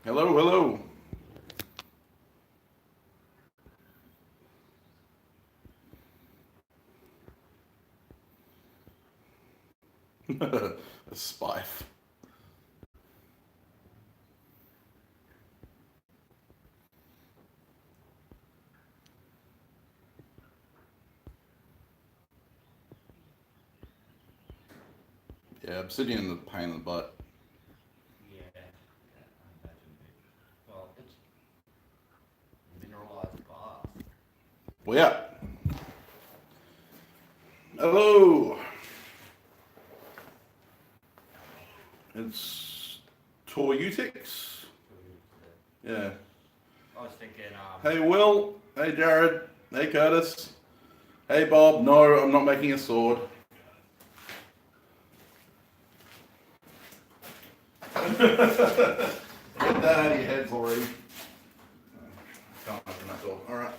Hello, hello. A spife. Yeah, obsidian is a pain in the butt. Yeah, I imagine it. Well, it's mineralized glass. Well, yeah. Hello. It's Toyutics. Yeah. I was thinking, Hey, Will. Hey, Jared. Hey, Curtis. Hey, Bob. No, I'm not making a sword. Get that out of your heads already. Can't open that door. All right.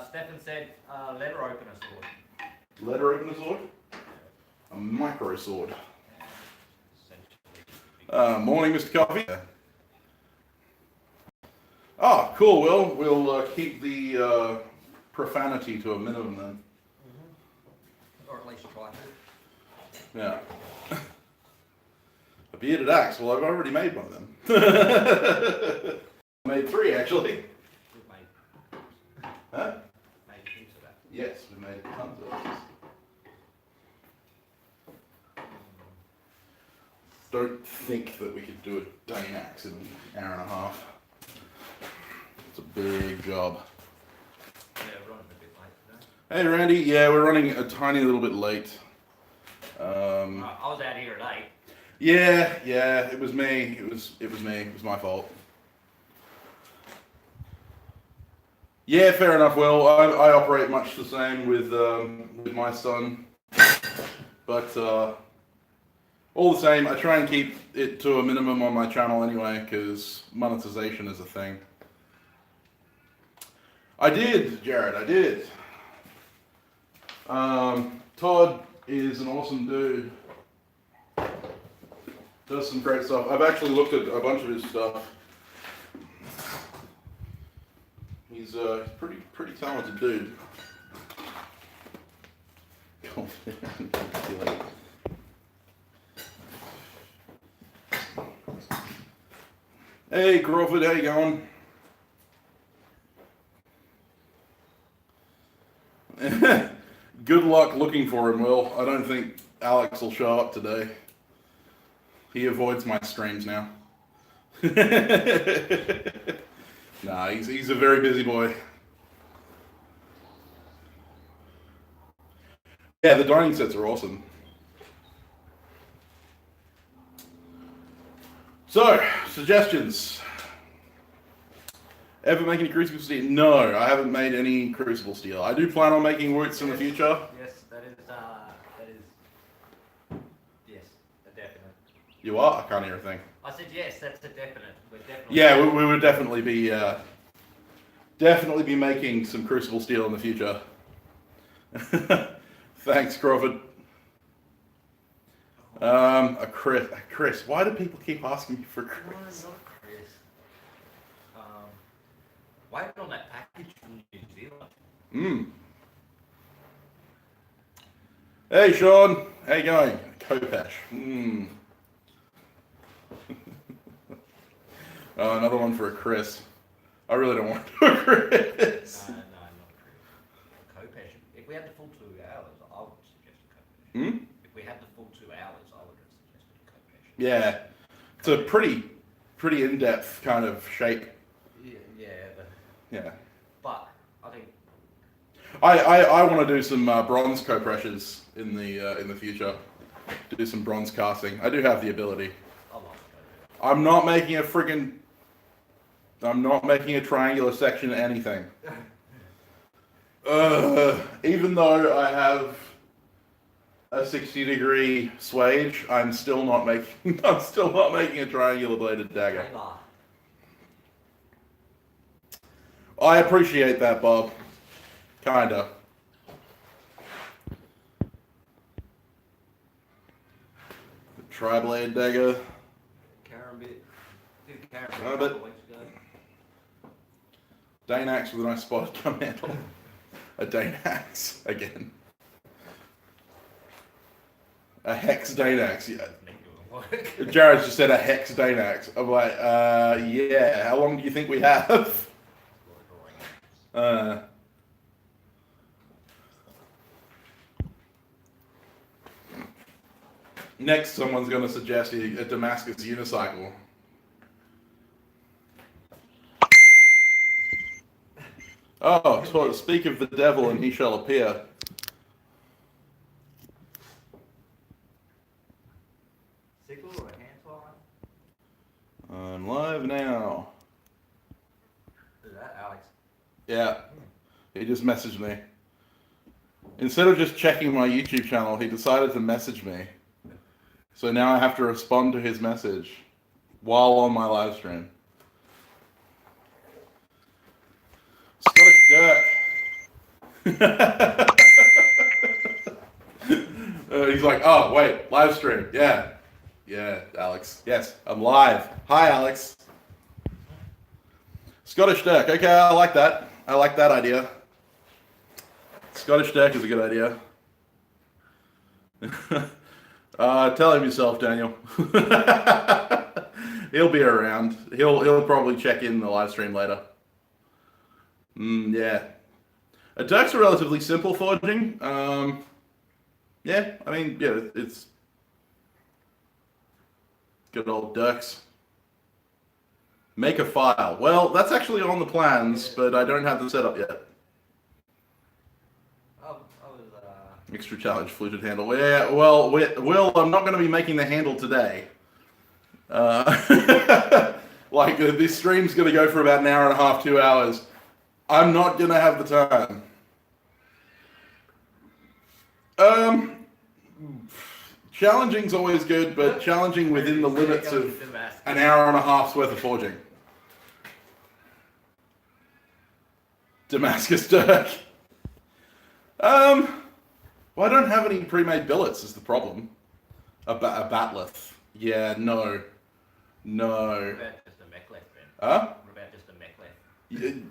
Stefan said, letter opener sword. Letter opener sword? A micro sword. Essentially. Morning, Mr. Coffee. Oh, cool. Well, we'll keep the profanity to a minimum then. Mm-hmm. Or at least try to. Yeah. A bearded axe. Well, I've already made one of them. I made 3 actually. We've made, Huh? made heaps of that. Yes, we made tons of axes. Don't think that we could do a Dane axe in an hour and a half. It's a big job. Yeah, we're running a bit late today. Hey Randy, yeah, we're running a tiny little bit late. I was out here at 8. Yeah, it was me. It was me. It was my fault. Yeah, fair enough. Well, I operate much the same with my son, but all the same, I try and keep it to a minimum on my channel anyway, because monetization is a thing. I did, Jared. I did. Todd is an awesome dude. Does some great stuff. I've actually looked at a bunch of his stuff. He's a pretty talented dude. Hey Crawford, how you going? Good luck looking for him, Will. I don't think Alex will show up today. He avoids my streams now. Nah, he's a very busy boy. Yeah, the dining sets are awesome. So, suggestions. Ever make any Crucible Steel? No, I haven't made any Crucible Steel. I do plan on making Woots in the future. Yes, that is, yes, a definite. You are? I can't hear a thing. I said yes, that's a definite. We're definitely. Yeah, we would definitely be making some Crucible Steel in the future. Thanks, Crawford. A Chris. Why do people keep asking me for Chris? No, not Chris. Waiting on that package from New Zealand. Hey, Sean. How you going? Kopesh. Oh, another one for a Chris. I really don't want to do a Chris. No, not Chris. Kopesh. If we had the full 2 hours, I would suggest a Kopesh. If we had the full 2 hours, I would have suggested a Kopesh. Yeah, it's a pretty in-depth kind of shape. Yeah. But I think I want to do some bronze co-pressures in the future. Do some bronze casting. I do have the ability. I like Kopesh. I'm not making a triangular section of anything. Even though I have a 60-degree swage, I'm still not making a triangular bladed dagger. Taylor. I appreciate that, Bob. Kinda. Tri-blade dagger. Carambit. Did a Carambit a Carambit. couple of weeks ago. Danax with a nice spotted gun handle. A Danax again. A Hex Danax, yeah. Jared just said a Hex Danax. I'm like, yeah, how long do you think we have? Next, someone's going to suggest a Damascus unicycle. Oh, so speak of the devil and he shall appear. Sickle or a hand fly? I'm live now. Is that Alex? Yeah, he just messaged me. Instead of just checking my YouTube channel, he decided to message me. So now I have to respond to his message while on my live stream. Scottish Dirk. He's like, oh, wait, live stream. Yeah. Yeah, Alex. Yes, I'm live. Hi, Alex. Scottish Dirk. Okay, I like that. I like that idea. Scottish Dirk is a good idea. Tell him yourself, Daniel. He'll be around. He'll probably check in the live stream later. Yeah. Dirk's a relatively simple forging. Yeah, I mean, yeah, it's good old Dirks. Make a file. Well, that's actually on the plans, but I don't have them set up yet. Extra challenge, fluted handle. Yeah, well, Will, I'm not going to be making the handle today. Like, this stream's going to go for about an hour and a half, 2 hours. I'm not going to have the time. Challenging's always good, but challenging within the limits of an hour and a half's worth of forging. Damascus Dirk. Well, I don't have any pre-made billets is the problem. A batleth. Yeah, no. What about just a mechleth then? Huh? What about just a mechleth?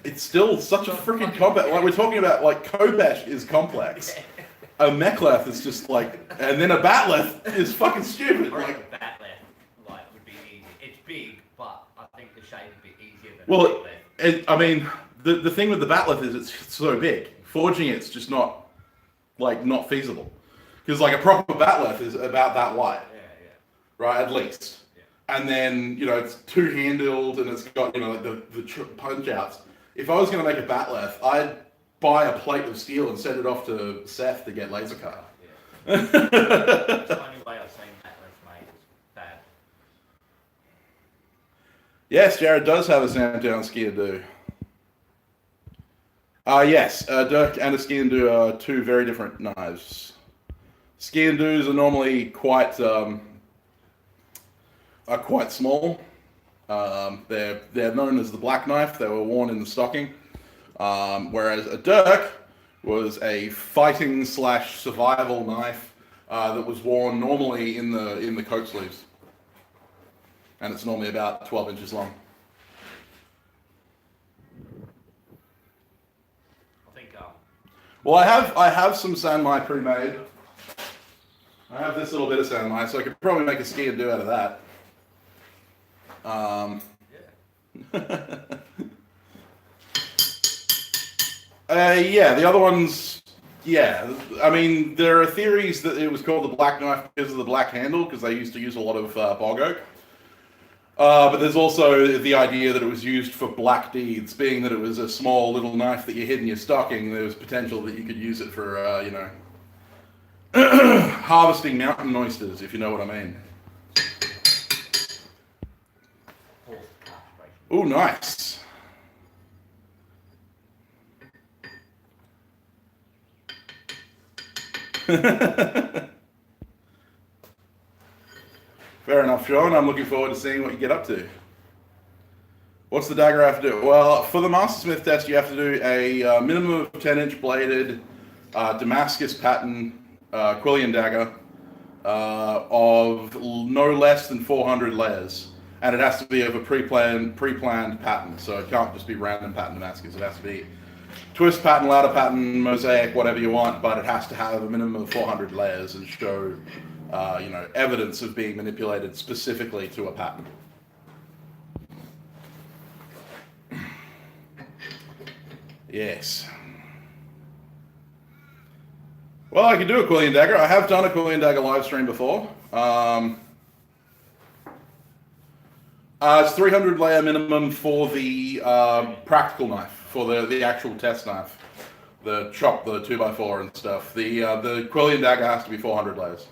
It's still such a freaking complex. Like, we're talking about, like, Kobesh is complex. A mechleth is just like, and then a batleth is fucking stupid. I reckon Like, a batleth would be easy. It's big, but I think the shape would be easier than well, a mechleth. I mean, the thing with the batleth is it's so big. Forging it's just not feasible. Because, like, a proper batleth is about that wide. Yeah. Right, at least. Yeah. And then, it's two-handled and it's got, like the punch-outs. If I was going to make a batleth, I'd buy a plate of steel and send it off to Seth to get laser cut. Yeah. It's the only way I've seen batleths made is bad. Yes, Jared does have a Sandown ski and do. Yes, Dirk and a ski and do are two very different knives. Ski and doos are normally quite small. They're known as the black knife. They were worn in the stocking. Whereas a Dirk was a fighting / survival knife that was worn normally in the coat sleeves, and it's normally about 12 inches long. I think. Well, I have some Sanmai pre-made. I have this little bit of Sanmai, so I could probably make a ski and do out of that. Yeah, the other ones, yeah. I mean, there are theories that it was called the black knife because of the black handle, because they used to use a lot of bog oak. But there's also the idea that it was used for black deeds, being that it was a small little knife that you hid in your stocking. There was potential that you could use it for, harvesting mountain oysters, if you know what I mean. Oh, nice. Fair enough, Sean. I'm looking forward to seeing what you get up to. What's the dagger I have to do? Well, for the Mastersmith test, you have to do a minimum of 10-inch bladed Damascus pattern Quillian dagger of no less than 400 layers, and it has to be of a pre-planned pattern. So it can't just be random pattern Damascus. It has to be twist pattern, ladder pattern, mosaic, whatever you want, but it has to have a minimum of 400 layers and show, evidence of being manipulated specifically to a pattern. Yes. Well, I can do a Quillian Dagger. I have done a Quillian Dagger live stream before. It's 300 layer minimum for the practical knife, for the actual test knife, the chop, the 2x4 and stuff. The Quillian Dagger has to be 400 layers.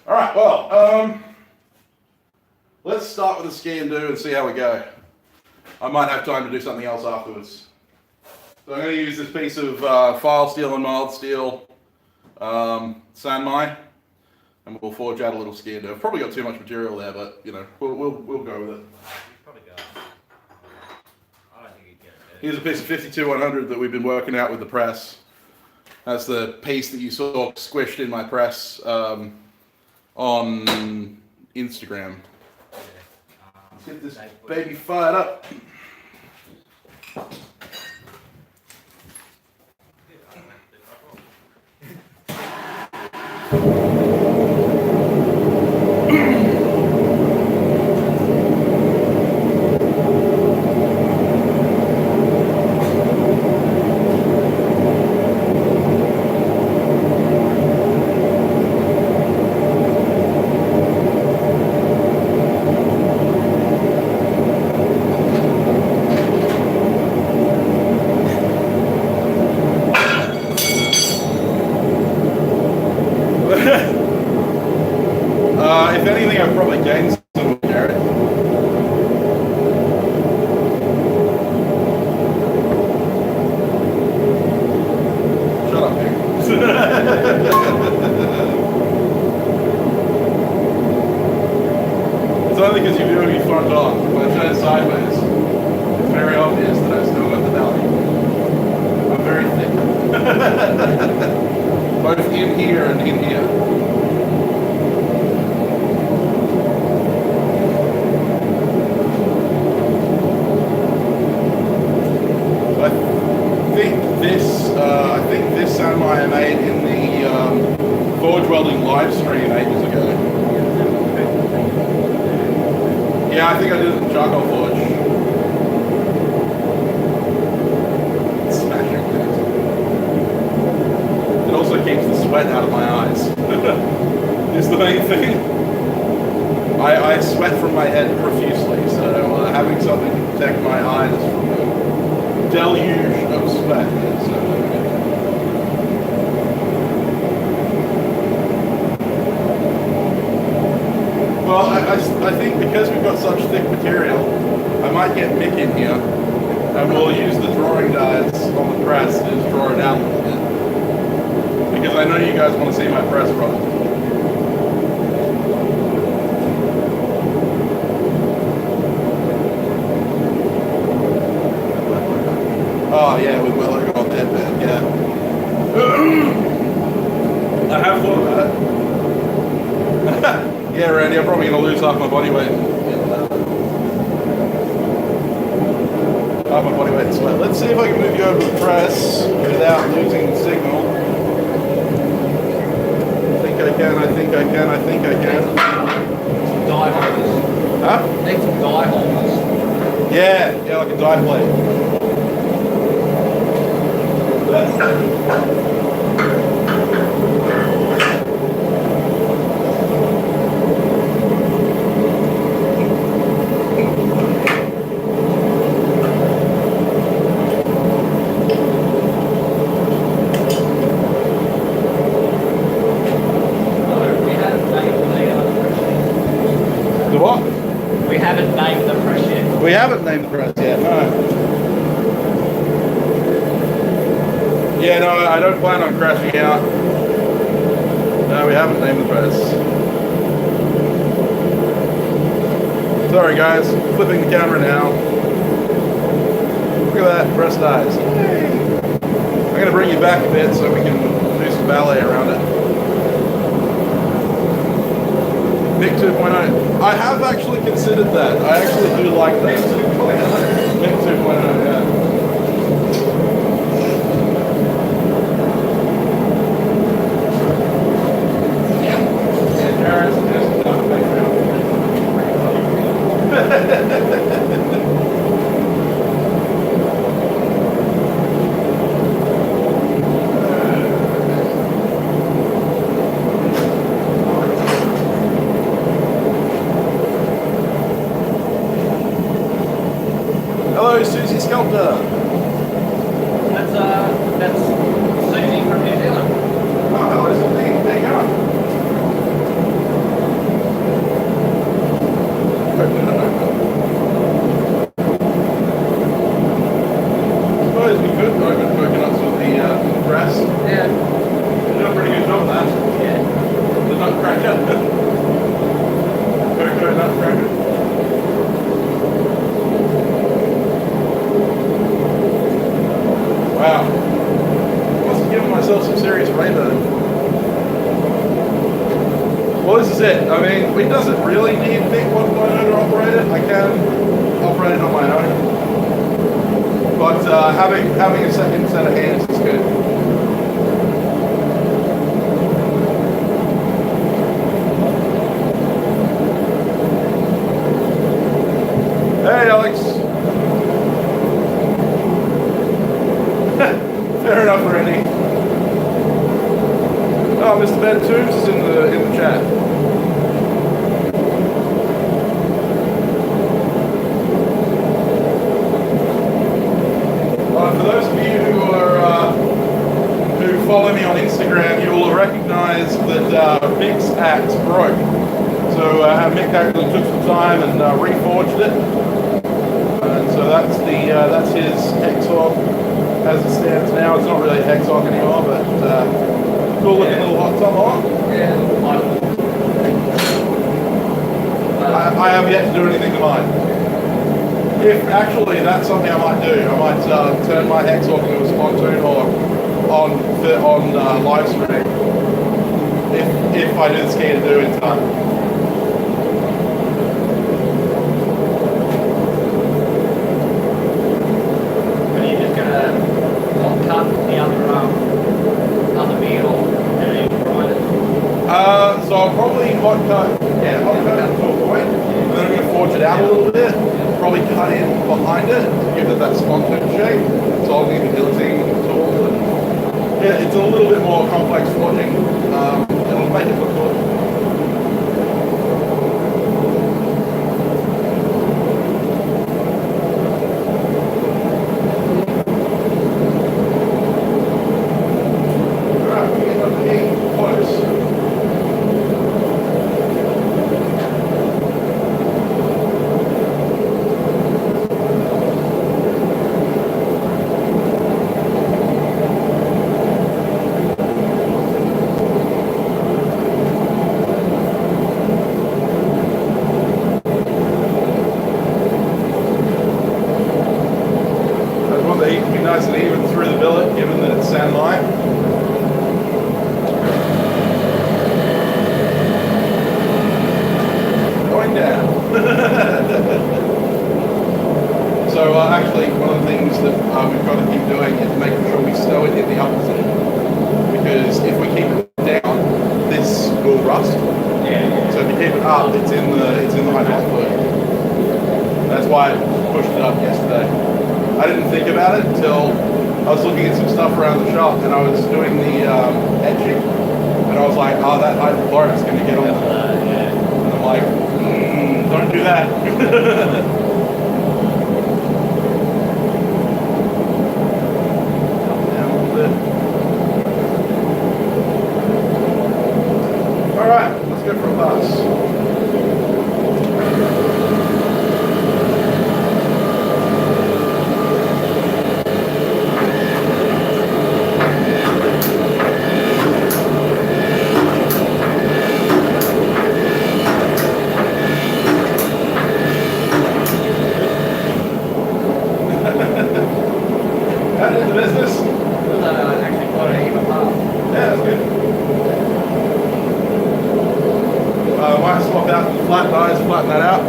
All right, well, let's start with the ski and do and see how we go. I might have time to do something else afterwards. So I'm going to use this piece of file steel and mild steel Sanmai, and we'll forge out a little ski and do. I've probably got too much material there, but we'll go with it. Probably go. I don't think you'd get it. Here's a piece of 52-100 that we've been working out with the press. That's the piece that you saw squished in my press on Instagram. Let's get this baby fired up. If anything, I've probably gained some of Jared. Shut up, dude. It's only because you're doing me front on. When I turn sideways, it's very obvious that I've still got the belly. I'm very thick. Both in here and in here. I think this Sanmai I made in the forge welding live stream ages ago. Yeah, I think I did it in charcoal forge. It's smashing things. It also keeps the sweat out of my eyes. Is the main thing. I sweat from my head profusely, so having something to protect my eyes from the deluge of sweat is well, I think because we've got such thick material, I might get Mick in here, and we'll use the drawing dies on the press to just draw it out a little bit. Because I know you guys want to see my press product. Oh yeah, with my logo on deadbed, yeah. I have thought about it. Yeah, Randy, I'm probably going to lose half my body weight. Half my body weight in sweat. Let's see if I can move you over to the press without losing the signal. I think I can, I think I can, I think I can. Die holders. Huh? Need some die holders. Yeah, like a die plate. The what? We haven't named the press yet. We haven't named the press yet, no. Yeah, no, I don't plan on crashing out. No, we haven't named the press. Sorry guys, flipping the camera now. Look at that, breast eyes. Yay. I'm going to bring you back a bit so we can do some ballet around it. Mick 2.0. I have actually considered that. I actually do like that. Mick 2.0, yeah. Hello, Susie Sculptor. That's Susie from New Zealand. Oh, hello, Susie. How you going? Suppose we could open coconuts with the grass. Yeah. You've done a pretty good job of that. Yeah. The nutcracker. Cocoa nutcracker. Wow. Must have given myself some serious rayburn. Well, this is it. I mean, it doesn't really need Mick 1.0 to operate it. I can operate it on my own. But having a second set of hands is good. Hey, Alex. Fair enough, Randy. Oh, Mr. Ben Toombs is in the chat. For those of you who follow me on Instagram, you will recognize that Mick's axe broke. So Mick actually took some time and reforged it. And so that's his hexhawk as it stands now. It's not really a hexhawk anymore, but cool looking little hot tomahawk. Yeah. I have yet to do anything to mine. If actually that's something I might do, I might turn my hexhawk into a spontoon hawk on live stream. If I do the ski to do in time. So I'll probably hot cut it to a point, and then I'm going to forge it out a little bit, probably cut in behind it to give it that spontoon shape. So I'll need a guillotine tool. And yeah, it's a little bit more complex forging. It'll make it look good. Alright, we get up to 8 close. Nice and even through the billet, given that it's sand line. Going down. So actually, one of the things that we've got to keep doing is making sure we stow it in the up position. Because if we keep it down, this will rust. Yeah. So if you keep it up, it's in the hydraulic fluid. That's why I pushed it up yesterday. I didn't think about it until I was looking at some stuff around the shop and I was doing the etching and I was like, oh, that hydrochloric's going to get on it. Yeah. And I'm like, don't do that. Up down a little bit. All right, let's go for a pass. out the flat dies, flatten that out.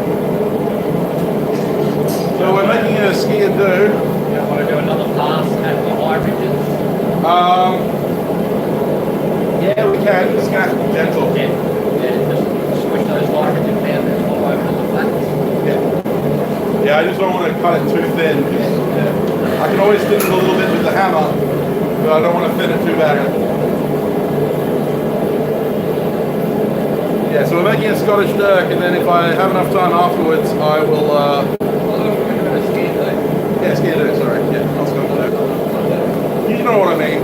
So we're making a ski and do. Yeah, want to do another pass at the high ridges? Yeah, we can. Just gonna have to be gentle. Yeah, just switch those high ridges down and follow over to the flats. Yeah. Yeah, I just don't want to cut it too thin. Yeah. I can always thin it a little bit with the hammer, but I don't want to thin it too bad. Yeah, so we're making a Scottish Dirk, and then if I have enough time afterwards, I will. Yeah, ski and Dirk, sorry. Yeah, not Scottish Dirk. You know what I mean.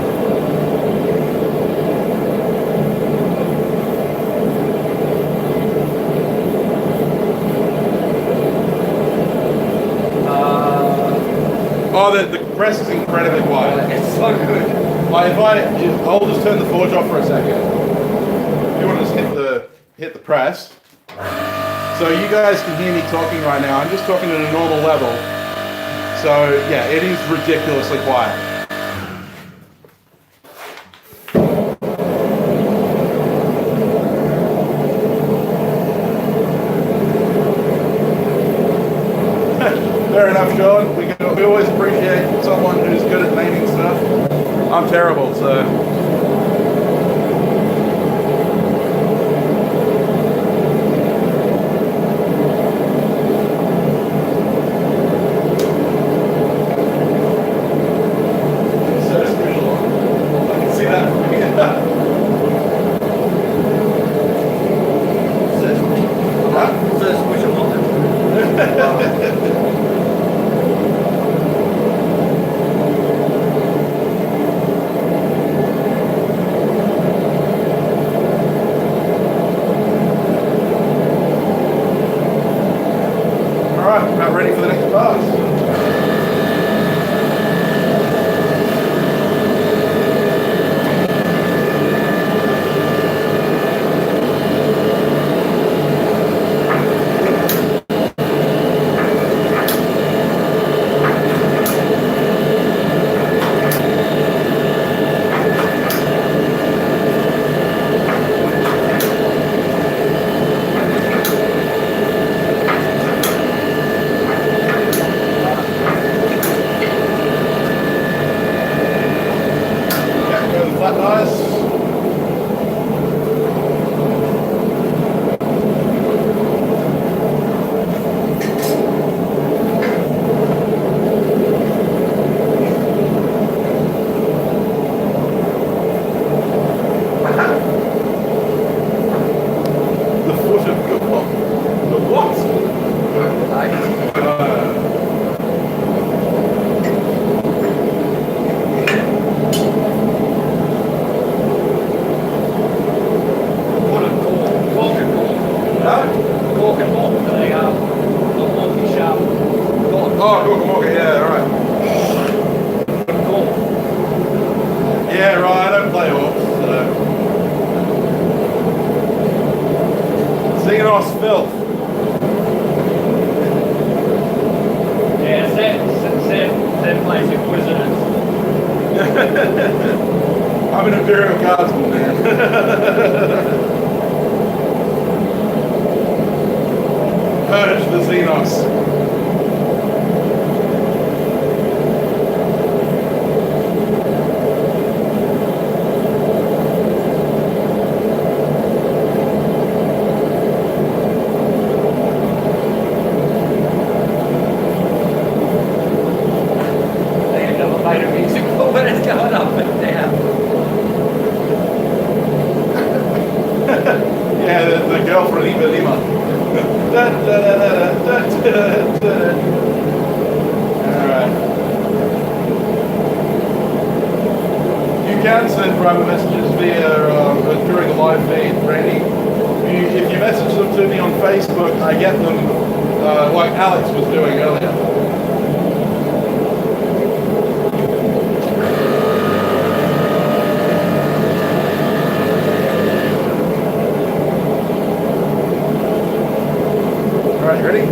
Oh, the press is incredibly quiet. It's so good. Like I'll just turn the forge off for a second. If you want to just hit the press. So you guys can hear me talking right now. I'm just talking at a normal level. So yeah, it is ridiculously quiet. Fair enough, Sean. We always appreciate someone who's good at naming stuff. I'm terrible, so. So special. I can see that from here. About ready for the next pass. Flat dies. The foot of the what? Oh, Gorkamorka, yeah, alright. Yeah, right, I don't play orcs, so. Xenos filth. Yeah, Sam plays Inquisitors. I'm an Imperial Guardsman, man. Purge the Xenos. Yeah, the girl from Lima Lima. Alright. You can send private messages via during the live feed, Randy. If you message them to me on Facebook, I get them like Alex was doing earlier. Alright, you ready?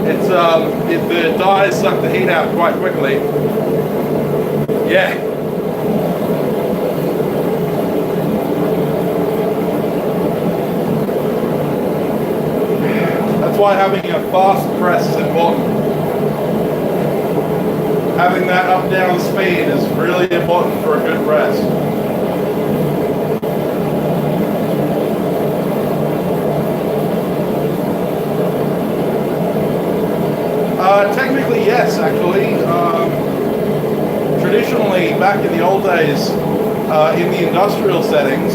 The dyes suck the heat out quite quickly. Yeah. That's why having a fast press is important. Having that up-down speed is really important for a good press. Technically, yes, actually. Traditionally, back in the old days, in the industrial settings,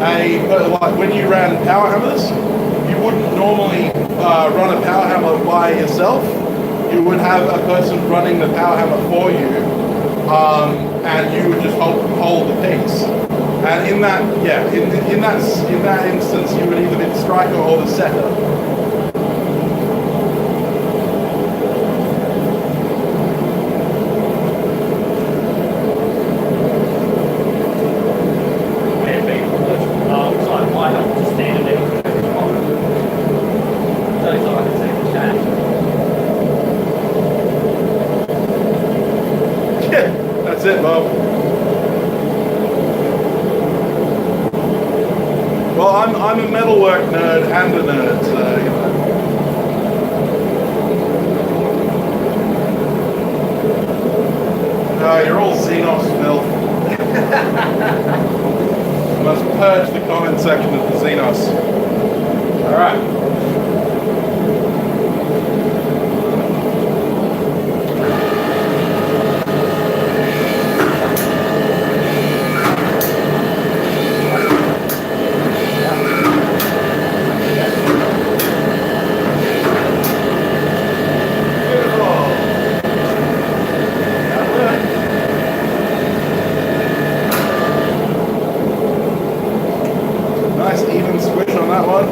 like when you ran power hammers, you wouldn't normally run a power hammer by yourself. You would have a person running the power hammer for you, and you would just hold the piece. And in that, yeah, in that instance, you would either be the striker or the setter. That's it, Bob. Well, I'm a metalwork nerd and a nerd, so you know. No, you're all Xenos filth. You must purge the comment section of the Xenos. All right. Nice even squish on that one.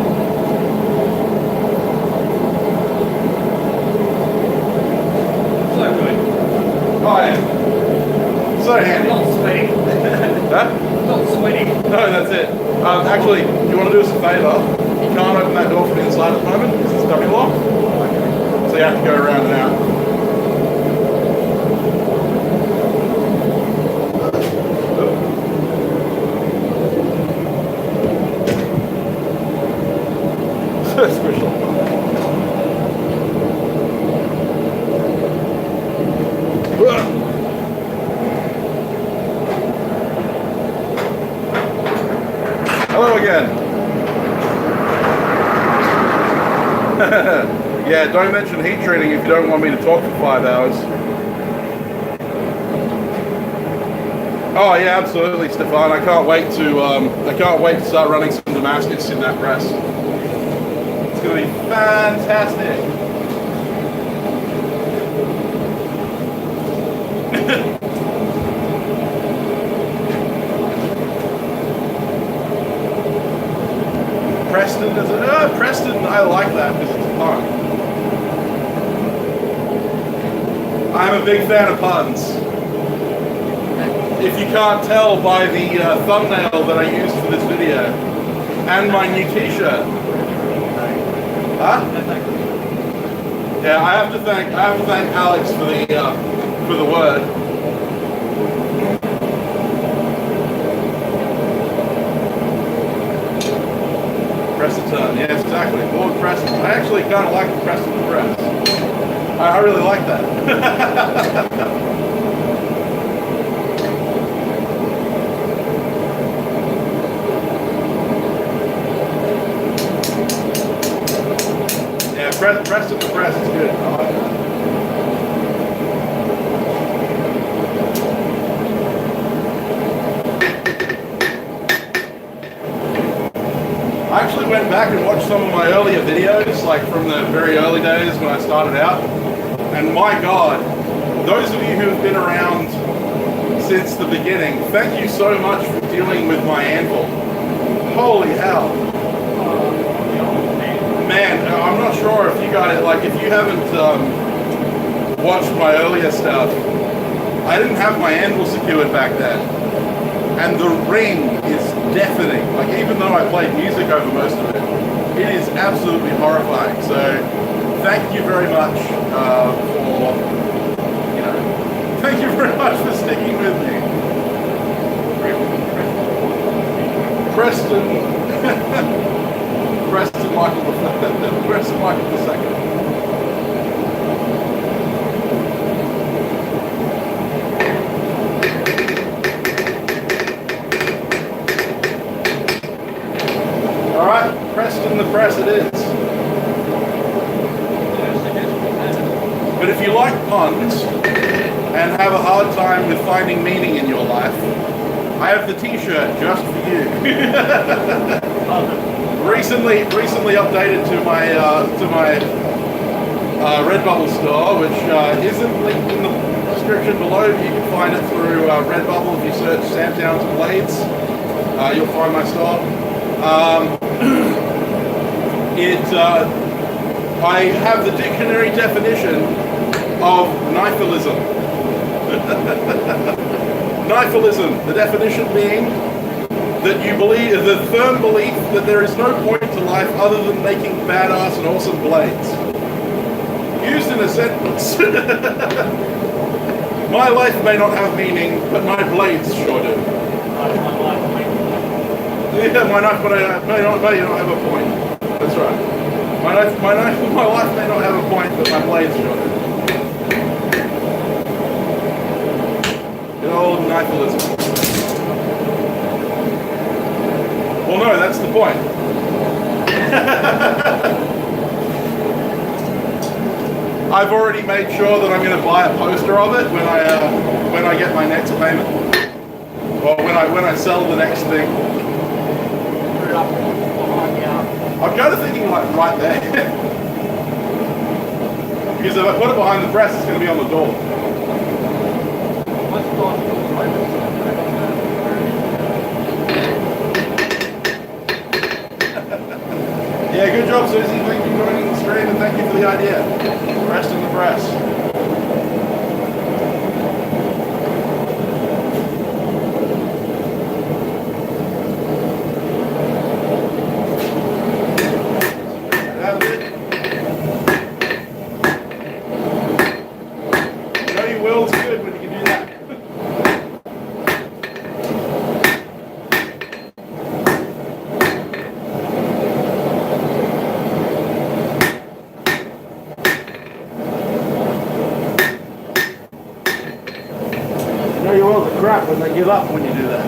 So good. Oh yeah. So handy. Not sweating. Huh? Not sweating. No, that's it. Actually, you want to do us a favour? You can't open that door from the inside at the moment because it's dummy locked. So you have to go around and out. Special. Hello again. Yeah, don't mention heat treating if you don't want me to talk for 5 hours. Oh yeah, absolutely, Stefan. I can't wait to start running some Damascus in that press. It's going to be fantastic. Preston does it. Preston, I like that because it's fun. I'm a big fan of puns. If you can't tell by the thumbnail that I used for this video and my new T-shirt. Huh? Yeah, I have to thank Alex for the word. Press the turn. Yes, exactly. Forward press. I actually kind of like the press of the press. I really like that. Yeah, press of the press is good. I like that. I actually went back and watched some of my earlier videos, like from the very early days when I started out. And my God, those of you who have been around since the beginning, thank you so much for dealing with my anvil. Holy hell. Man, I'm not sure if you got it, like if you haven't watched my earlier stuff, I didn't have my anvil secured back then. And the ring is deafening. Like even though I played music over most of it, It is absolutely horrifying. So, thank you very much thank you very much for sticking with me. Preston Michael the second. All right, Preston the Press it is. But if you like puns and have a hard time with finding meaning in your life, I have the T-shirt just for you. recently updated to my Redbubble store, which isn't linked in the description below. You can find it through Redbubble. If you search Sandtown's Blades, you'll find my store. I have the dictionary definition of nihilism. Nihilism, the definition being that you believe, the firm belief that there is no point to life other than making badass and awesome blades. Used in a sentence. My life may not have meaning, but my blades sure do. Yeah, my life may not have a point. That's right. My life may not have a point, but my blades sure do. Good old nihilism. Well, no, that's the point. I've already made sure that I'm going to buy a poster of it when I get my next payment, or when I sell the next thing. I'm kind of thinking like right there, because if I put it behind the press, it's going to be on the door. Yeah, good job, Susie. Thank you for joining the stream and thank you for the idea. Rest in the press. That's it. You know your will's good when you can do that. Crap when they give up when you do that.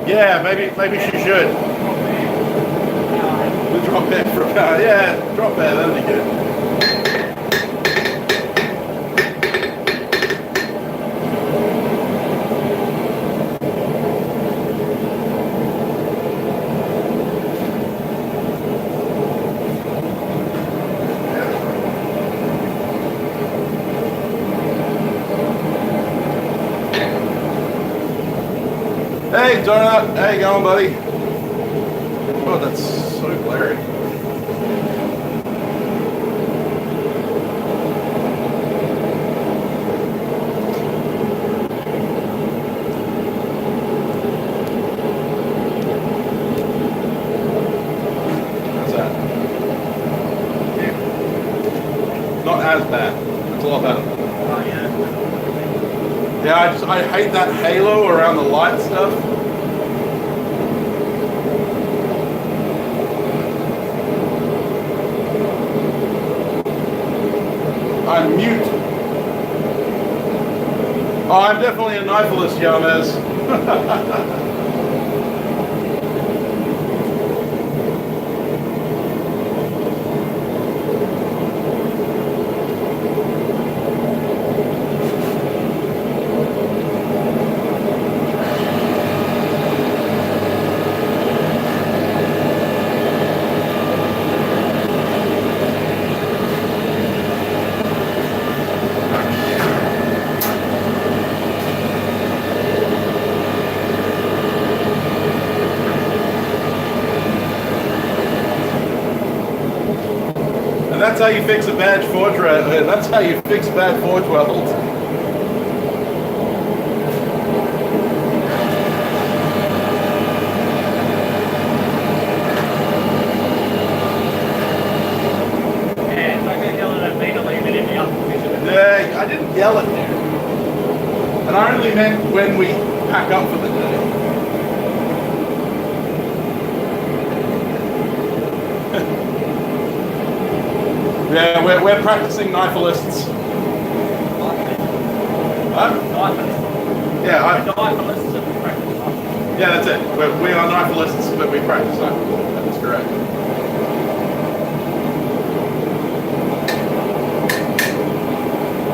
Yeah, maybe she should. The drop bear for a power. Yeah, drop bear, that'd be good. Hey, Donut. How you going, buddy? Oh, that's so glary. How's that? Yeah. Not as bad. It's a lot better. Oh, yeah. Yeah, I hate that halo around the light stuff. I'm mute. Oh, I'm definitely a nihilist, Yamez. That's how you fix a bad forge. That's how you fix bad forge weld. Yeah, I didn't yell at you. And I only meant when we pack up for the day. Yeah, we're practicing knifelists. Huh? Yeah, yeah, that's it. We are knifelists, but we practice knifelists. That's correct.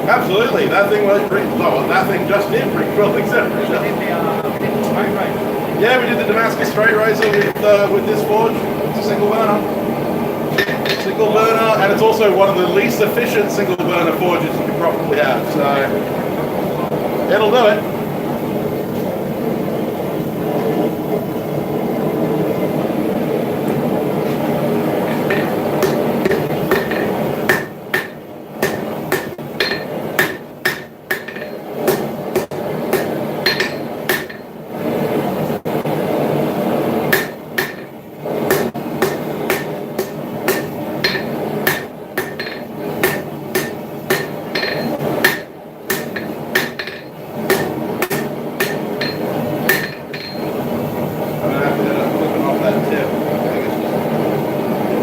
Absolutely, that thing was pretty. Well, that thing just did pretty well, except for yeah, we did the Damascus straight razor with this forge. It's a single burner. Single burner, and it's also one of the least efficient single burner forges you can probably have, so it'll do it.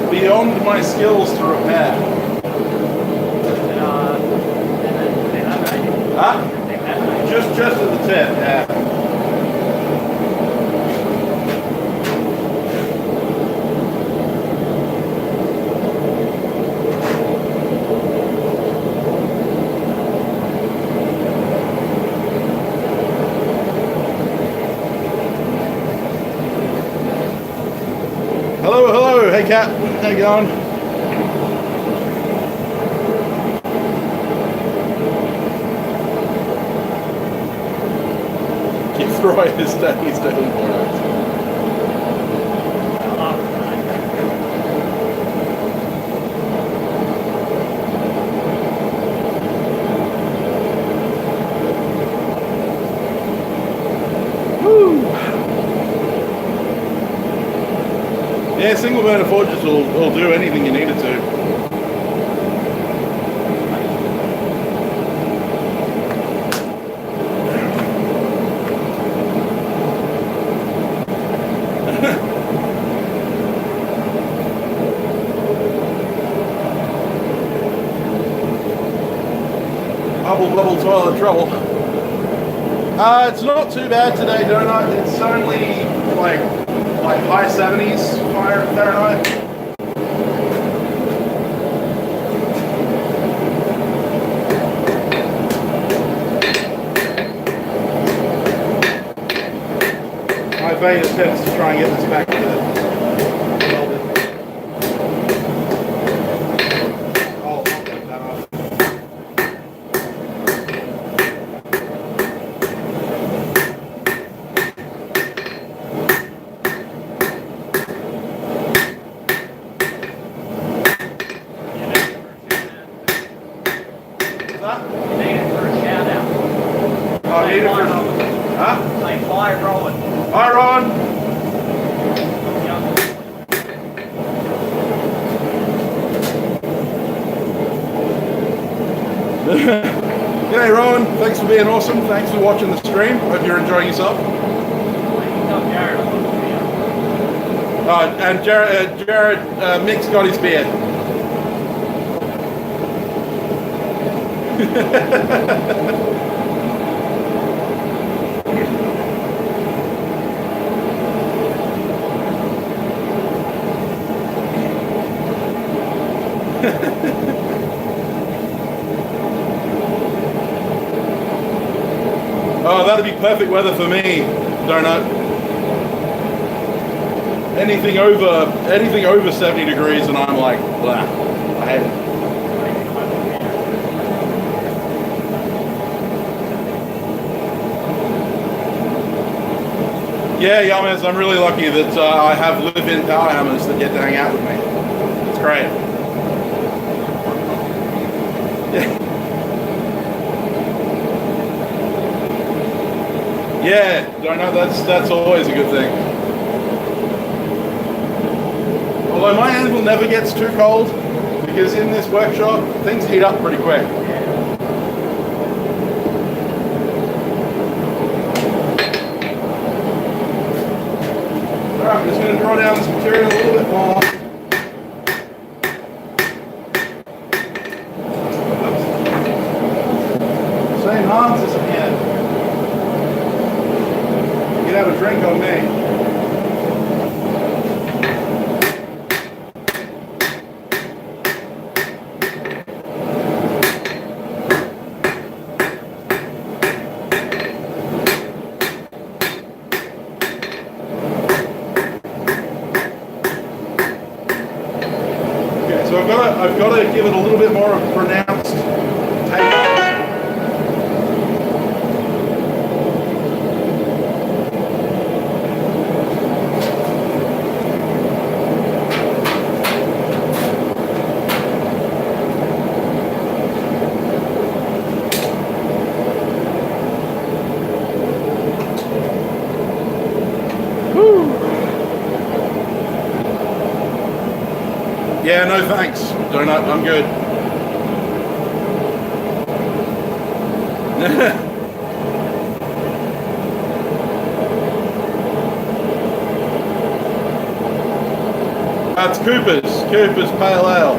Beyond my skills to repair. Huh? Just at the tip, yeah. Hello, hey Kat, how you going? Keep throwing his days down for us. Yeah, single burner forges will do anything you need it to. Bubble toilet trouble. It's not too bad today, donut. It's only like high 70s Fahrenheit. My beta attempts to try and get this back to welded. I'll take that off. Hi, Ron. G'day, Ron. Thanks for being awesome. Thanks for watching the stream. Hope you're enjoying yourself. And Jared Mick's got his beard. Oh, that'd be perfect weather for me, Donut. Anything over 70 degrees and I'm like, blah, I hate it. Yeah, Yamas, I'm really lucky that I have live-in power hammers that get to hang out with me. It's great. Yeah, I know that's always a good thing. Although my anvil never gets too cold, because in this workshop, things heat up pretty quick. Alright, I'm just going to draw down this material a little bit more. Same harnesses again. You can have a drink on me. I've got to give it a little bit more of a pronounced taste. Yeah, no thanks. Donut, I'm good. That's Cooper's Pale Ale.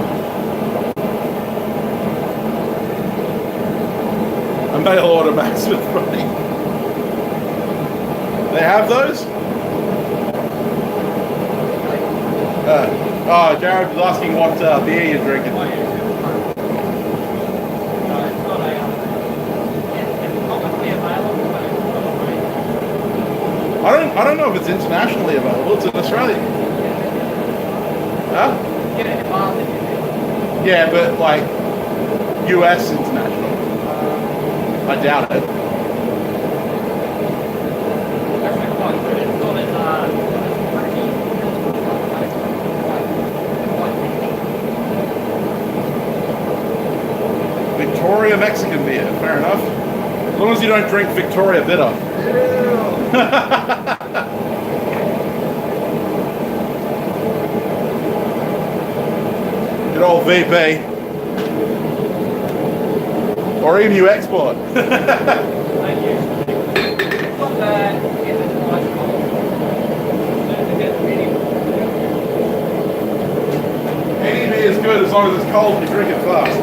A mail order Bladesmith running. They have those? Jared was asking what beer you're drinking. I don't know if it's internationally available. It's in Australia. Huh? Yeah, but like US international. I doubt it. Victoria Mexican beer, fair enough. As long as you don't drink Victoria bitter. Good old VP. Or even you export. Any beer is good as long as it's cold and you drink it fast.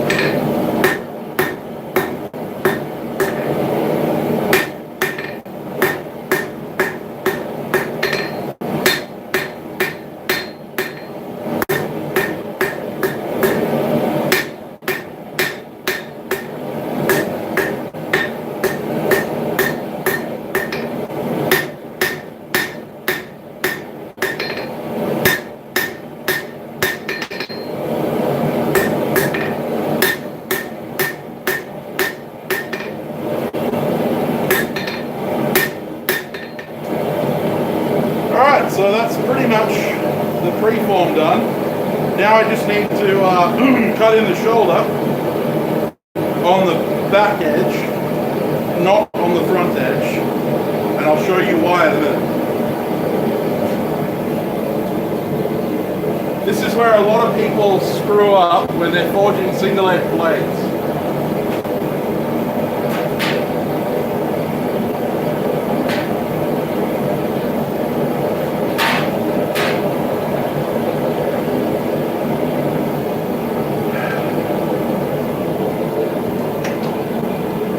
So that's pretty much the preform done. Now I just need to cut in the shoulder on the back edge, not on the front edge, and I'll show you why in a minute. This is where a lot of people screw up when they're forging single edge blades.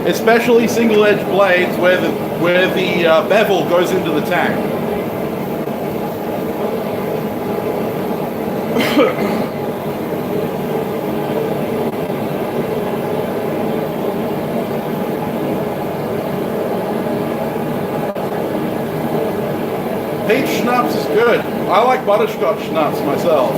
Especially single-edge blades where the bevel goes into the tank. Peach schnapps is good. I like butterscotch schnapps myself.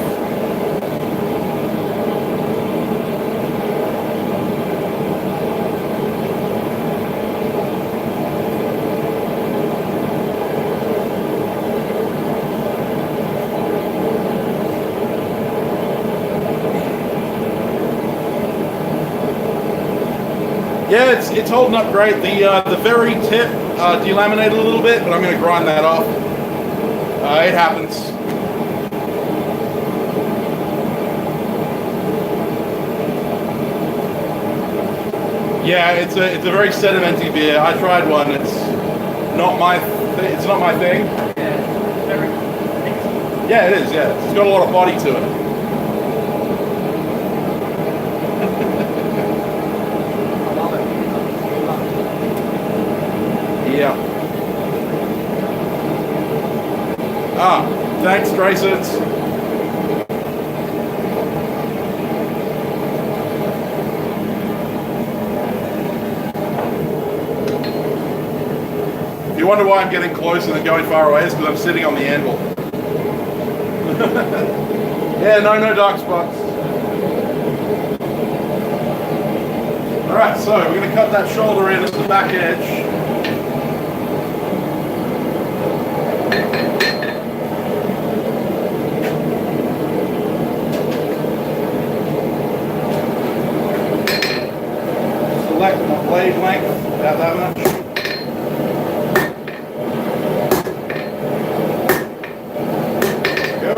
Yeah, it's holding up great. The very tip delaminated a little bit, but I'm going to grind that off. It happens. Yeah, it's a very sedimenty beer. I tried one. It's not my thing. Yeah, it is. Yeah, it's got a lot of body to it. Yeah. Thanks, Dracens. If you wonder why I'm getting closer than going far away, it's because I'm sitting on the anvil. Yeah, no dark spots. Alright, so we're going to cut that shoulder in at the back edge. Select my blade length, about that much. There we go.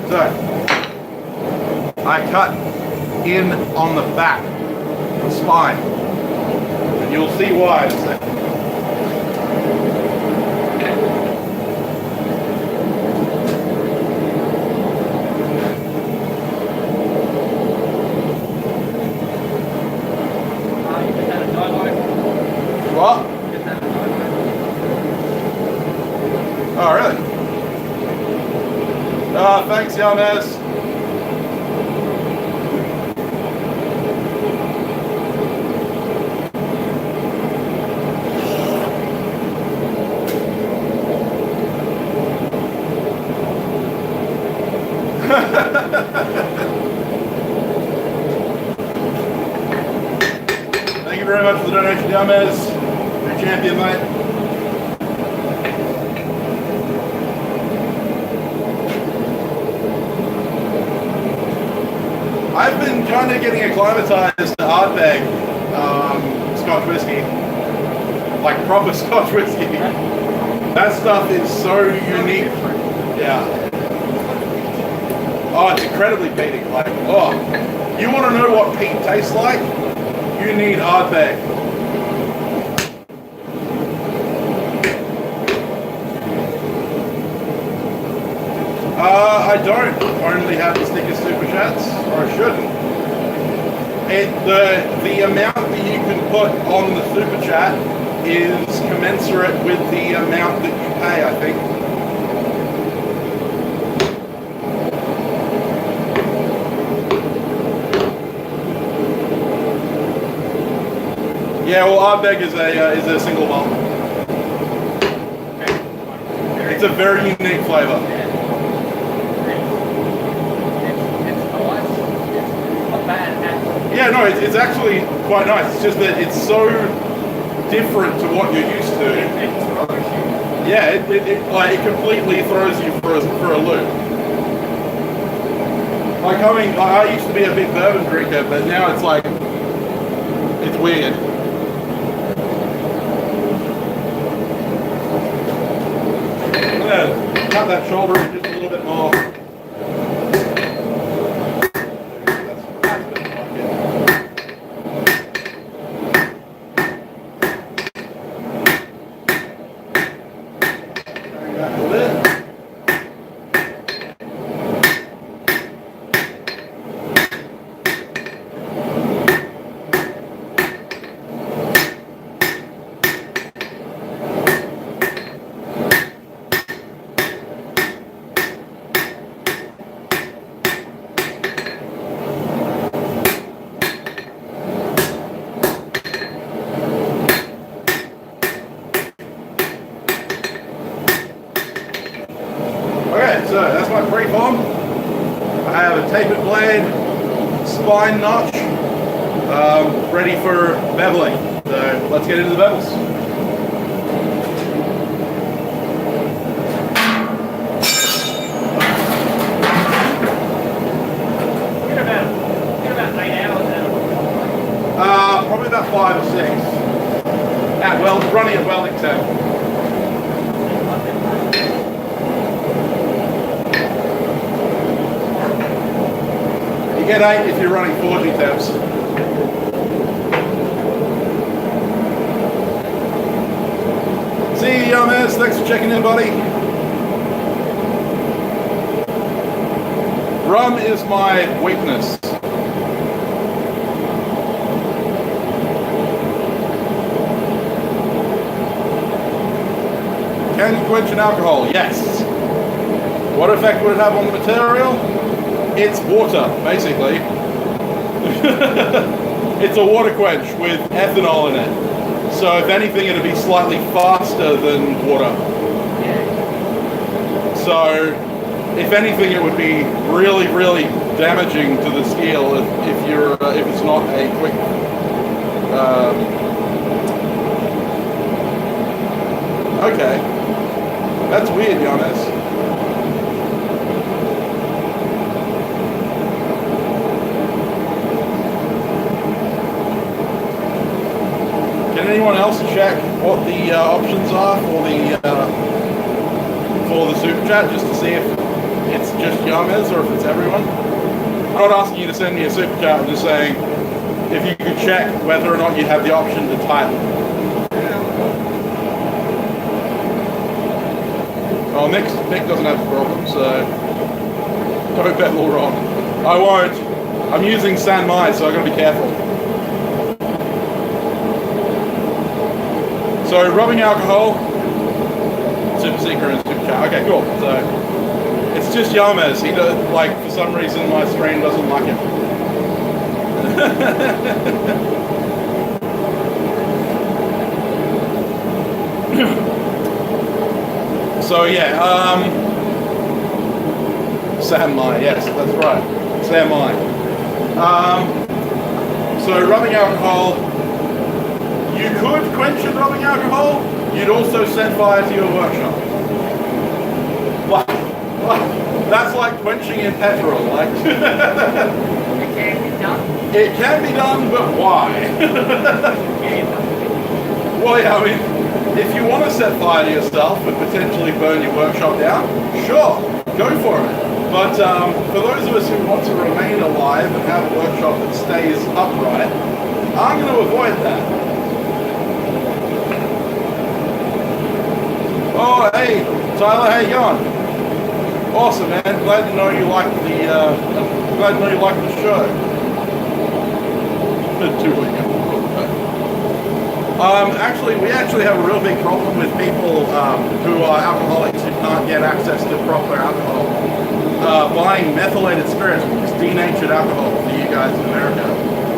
So, I cut in on the back, the spine, and you'll see why in a second. What? Oh, really? Thanks, Yanez. Thank you very much for the donation, Yanez. You're a champion, mate. I've been kind of getting acclimatized to Ardbeg Scotch whiskey, like proper Scotch whiskey. That stuff is so unique. Yeah. Oh, it's incredibly peaty. Like, oh, you want to know what peat tastes like? You need Ardbeg. I don't only have the sticker super chats, or I shouldn't. The amount that you can put on the super chat is commensurate with the amount that you pay, I think. Yeah, well, Ardbeg is a single malt. It's a very unique flavour. Yeah, no, it's actually quite nice. It's just that it's so different to what you're used to. Yeah, it completely throws you for a loop. Like I used to be a big bourbon drinker, but now it's like it's weird. I'm gonna cut that shoulder just a little bit more. tapered blade, spine notch, ready for beveling. So let's get into the bevels. Get about 8 hours out of it. Probably about 5 or 6. Running at welding temp. You get 8 if you're running 40 temps. See you, Yamas. Thanks for checking in, buddy. Rum is my weakness. Can you quench an alcohol? Yes. What effect would it have on the material? It's water, basically. It's a water quench with ethanol in it. So if anything, it'd be slightly faster than water. So if anything, it would be really, really damaging to the steel if it's not a quick. Okay, that's weird, Giannis. Can anyone else check what the options are for the super chat, just to see if it's just Yamas or if it's everyone? I'm not asking you to send me a super chat. I'm just saying if you could check whether or not you have the option to type. Oh, Nick doesn't have a problem, so don't bet all wrong. I won't. I'm using San Mai, so I've got to be careful. So rubbing alcohol, super secret and super chat. Okay, cool. So it's just Yamas. He does, like, for some reason my stream doesn't like him. So yeah, Sam Mai, yes, that's right, Sam Mai. So rubbing alcohol, you could quench with rubbing alcohol. You'd also set fire to your workshop. That's like quenching in petrol. Like It can be done. It can be done, but why? Well, yeah, I mean, if you want to set fire to yourself and potentially burn your workshop down, sure, go for it. But for those of us who want to remain alive and have a workshop that stays upright, I'm going to avoid that. Oh, hey, Tyler, how you going? Awesome, man. Glad to know you like the show. Actually, we actually have a real big problem with people who are alcoholics who can't get access to proper alcohol. Buying methylated spirits, which is denatured alcohol for you guys in America,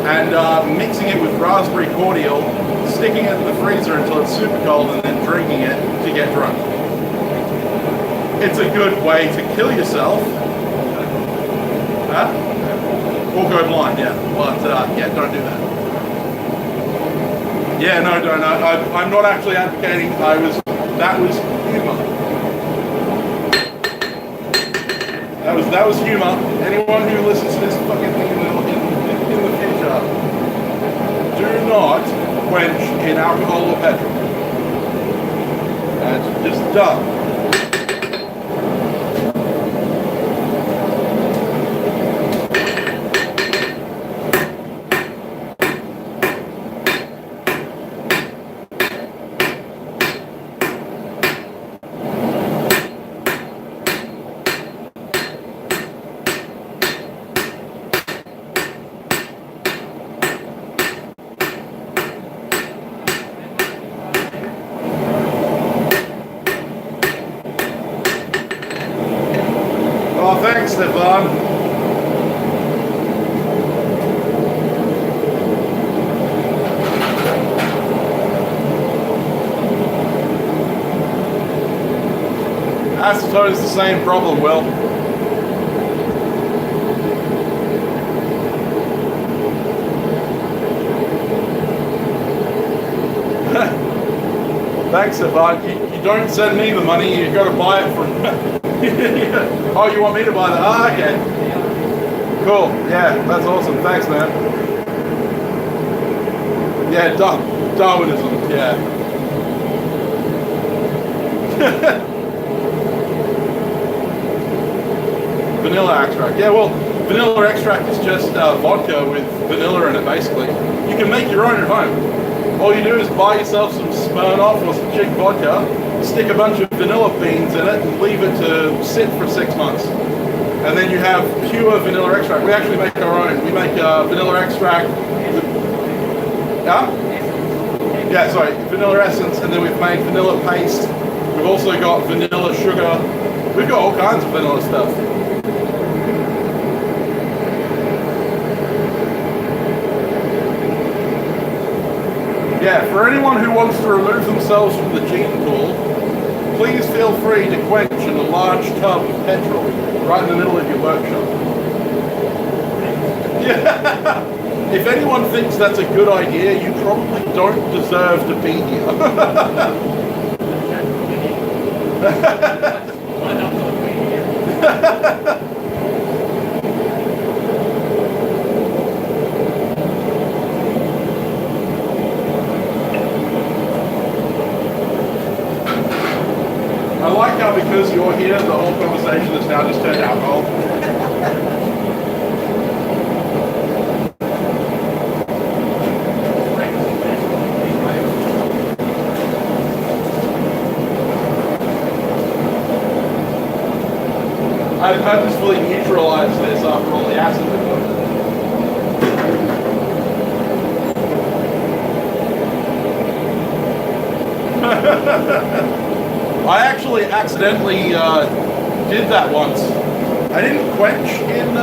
and mixing it with raspberry cordial, sticking it in the freezer until it's super cold, and then drinking it to get drunk. It's a good way to kill yourself. Huh? Or go blind, yeah. But yeah, don't do that. Yeah, no, don't. I'm not actually advocating. That was humor. That was humor. Anyone who listens to this fucking thing in the future, do not quench in alcohol or petrol. That's just dumb. Thanks, Stefan. Acetone is the same problem, Will. Thanks, but you don't send me the money, you got to buy it from... Oh, you want me to buy that? Ah, okay. Cool, yeah, that's awesome. Thanks, man. Yeah, Darwinism, yeah. Vanilla extract. Yeah, well, vanilla extract is just vodka with vanilla in it, basically. You can make your own at home. All you do is buy yourself some Smirnoff or some chick vodka, stick a bunch of vanilla beans in it, and leave it to sit for 6 months. And then you have pure vanilla extract. We actually make our own. We make vanilla extract. Yeah, sorry, vanilla essence, and then we've made vanilla paste. We've also got vanilla sugar. We've got all kinds of vanilla stuff. Yeah, for anyone who wants to remove themselves from the gene pool, please feel free to quench in a large tub of petrol right in the middle of your workshop. Yeah. If anyone thinks that's a good idea, you probably don't deserve to be here. I like how because you're here, the whole conversation has now just turned alcohol. I purposefully neutralized this after all the acid we put. I actually accidentally did that once. I didn't quench in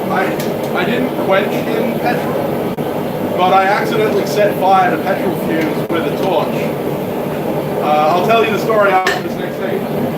I didn't quench in petrol, but I accidentally set fire to petrol fumes with a torch. I'll tell you the story after this next thing.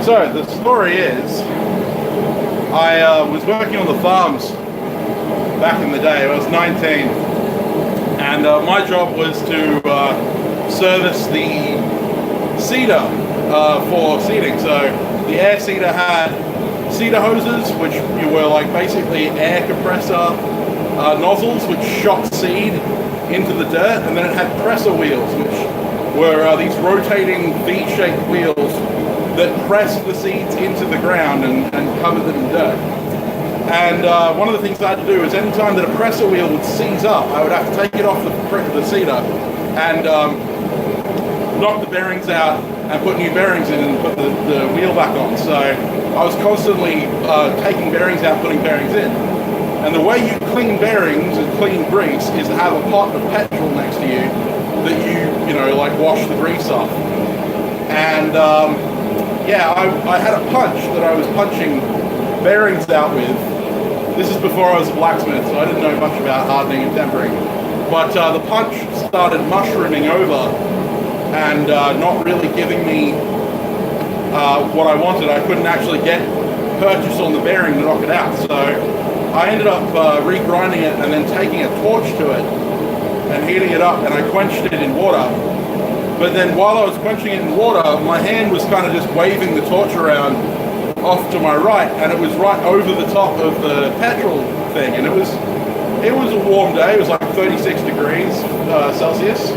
So the story is, I was working on the farms back in the day. I was 19, and my job was to service the seeder for seeding. So the air seeder had seeder hoses, which were like basically air compressor nozzles, which shot seed into the dirt, and then it had presser wheels, which were these rotating V-shaped wheels that pressed the seeds into the ground and covered them in dirt. And one of the things I had to do is anytime that a presser wheel would seize up, I would have to take it off the seeder and knock the bearings out and put new bearings in and put the wheel back on. So I was constantly taking bearings out, putting bearings in. And the way you clean bearings and clean grease is to have a pot of petrol next to you that you know, like wash the grease off. And yeah, I had a punch that I was punching bearings out with. This is before I was a blacksmith, so I didn't know much about hardening and tempering. But the punch started mushrooming over and not really giving me what I wanted. I couldn't actually get purchase on the bearing to knock it out. So I ended up regrinding it and then taking a torch to it and heating it up, and I quenched it in water. But then while I was quenching it in water, my hand was kind of just waving the torch around off to my right, and it was right over the top of the petrol thing, and it was It was a warm day. It was like 36 degrees Celsius,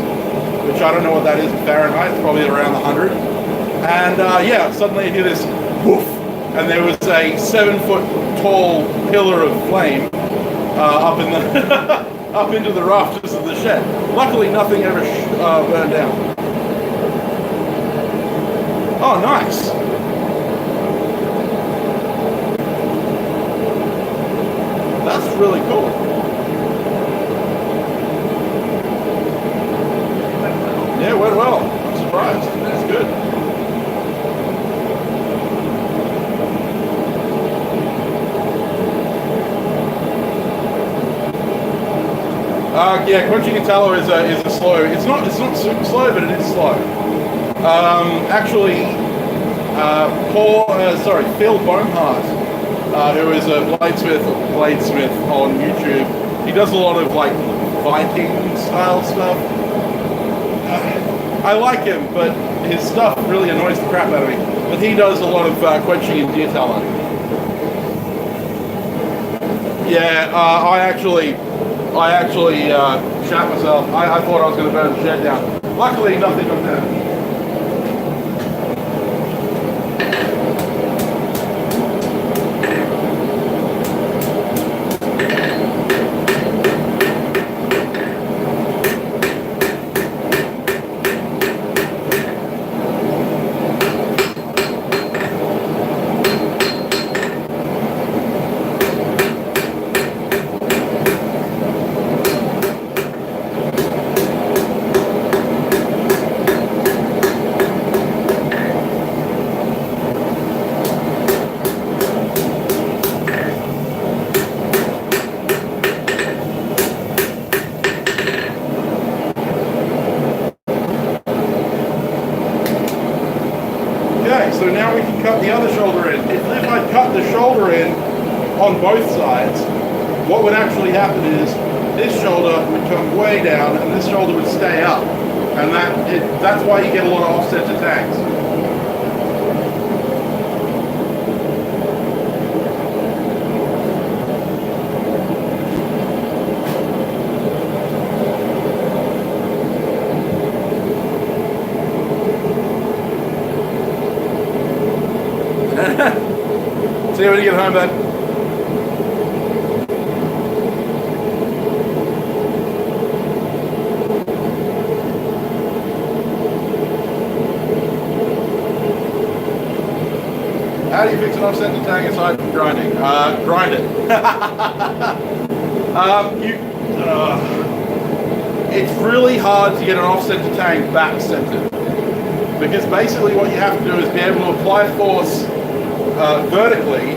which I don't know what that is in Fahrenheit. It's probably around 100. And yeah, suddenly you hear this woof, and there was a 7-foot tall pillar of flame up in the up into the rafters of the shed. Luckily, nothing ever burned down. Oh, nice. That's really cool. Yeah, it went well. I'm surprised. That's good. Yeah, quenching a tallow is a slow. It's not super slow, but it is slow. Actually, Phil Boneheart, who is a Bladesmith on YouTube, he does a lot of like Viking style stuff. I like him, but his stuff really annoys the crap out of me. But he does a lot of quenching in deer tallow. Yeah, I actually shat myself. I thought I was going to burn the shed down. Luckily, nothing of that. So now we can cut the other shoulder in. If I cut the shoulder in on both sides, what would actually happen is this shoulder would come way down and this shoulder would stay up. And that's why you get a lot of offset to tanks. See you when you get home, bud. How do you fix an offset to tang aside from grinding? Grind it. It's really hard to get an offset to tang back centered, because basically what you have to do is be able to apply force vertically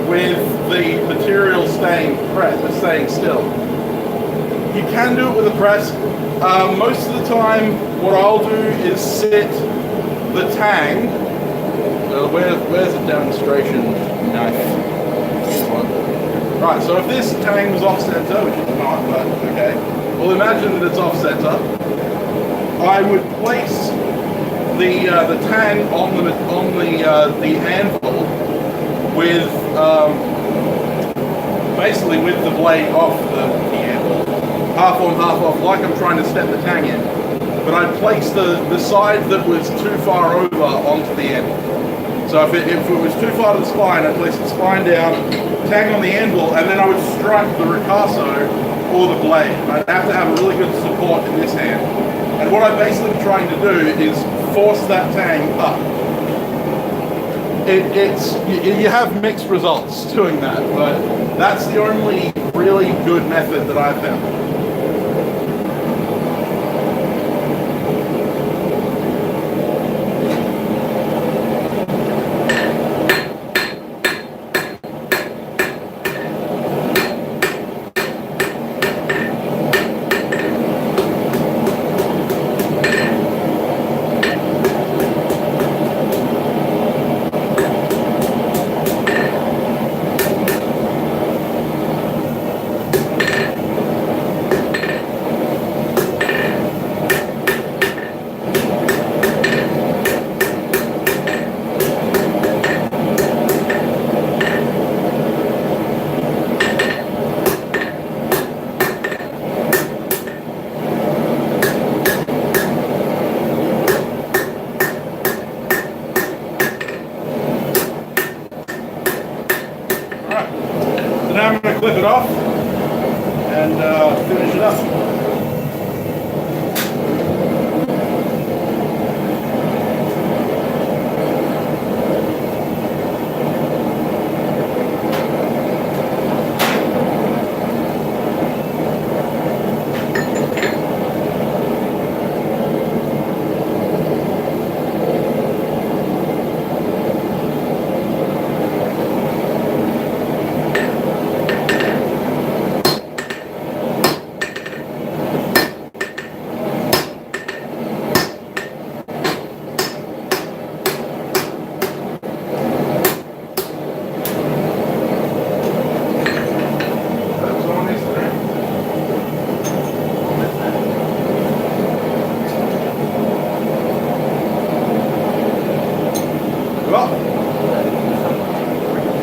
with the material staying still. You can do it with a press. Most of the time, what I'll do is sit the tang. Where's the demonstration knife? This one. Right. So if this tang was off center, which it's not, but okay. Well, imagine that it's off center. I would place the tang on the anvil with basically with the blade off the anvil, half on, half off, like I'm trying to step the tang in. But I'd place the side that was too far over onto the anvil. So if it was too far to the spine, I'd place the spine down, tang on the anvil, and then I would strike the ricasso or the blade. I'd have to have a really good support in this hand. And what I'm basically trying to do is force that tang up. You have mixed results doing that, but that's the only really good method that I've found. So now I'm going to clip it off and finish it up.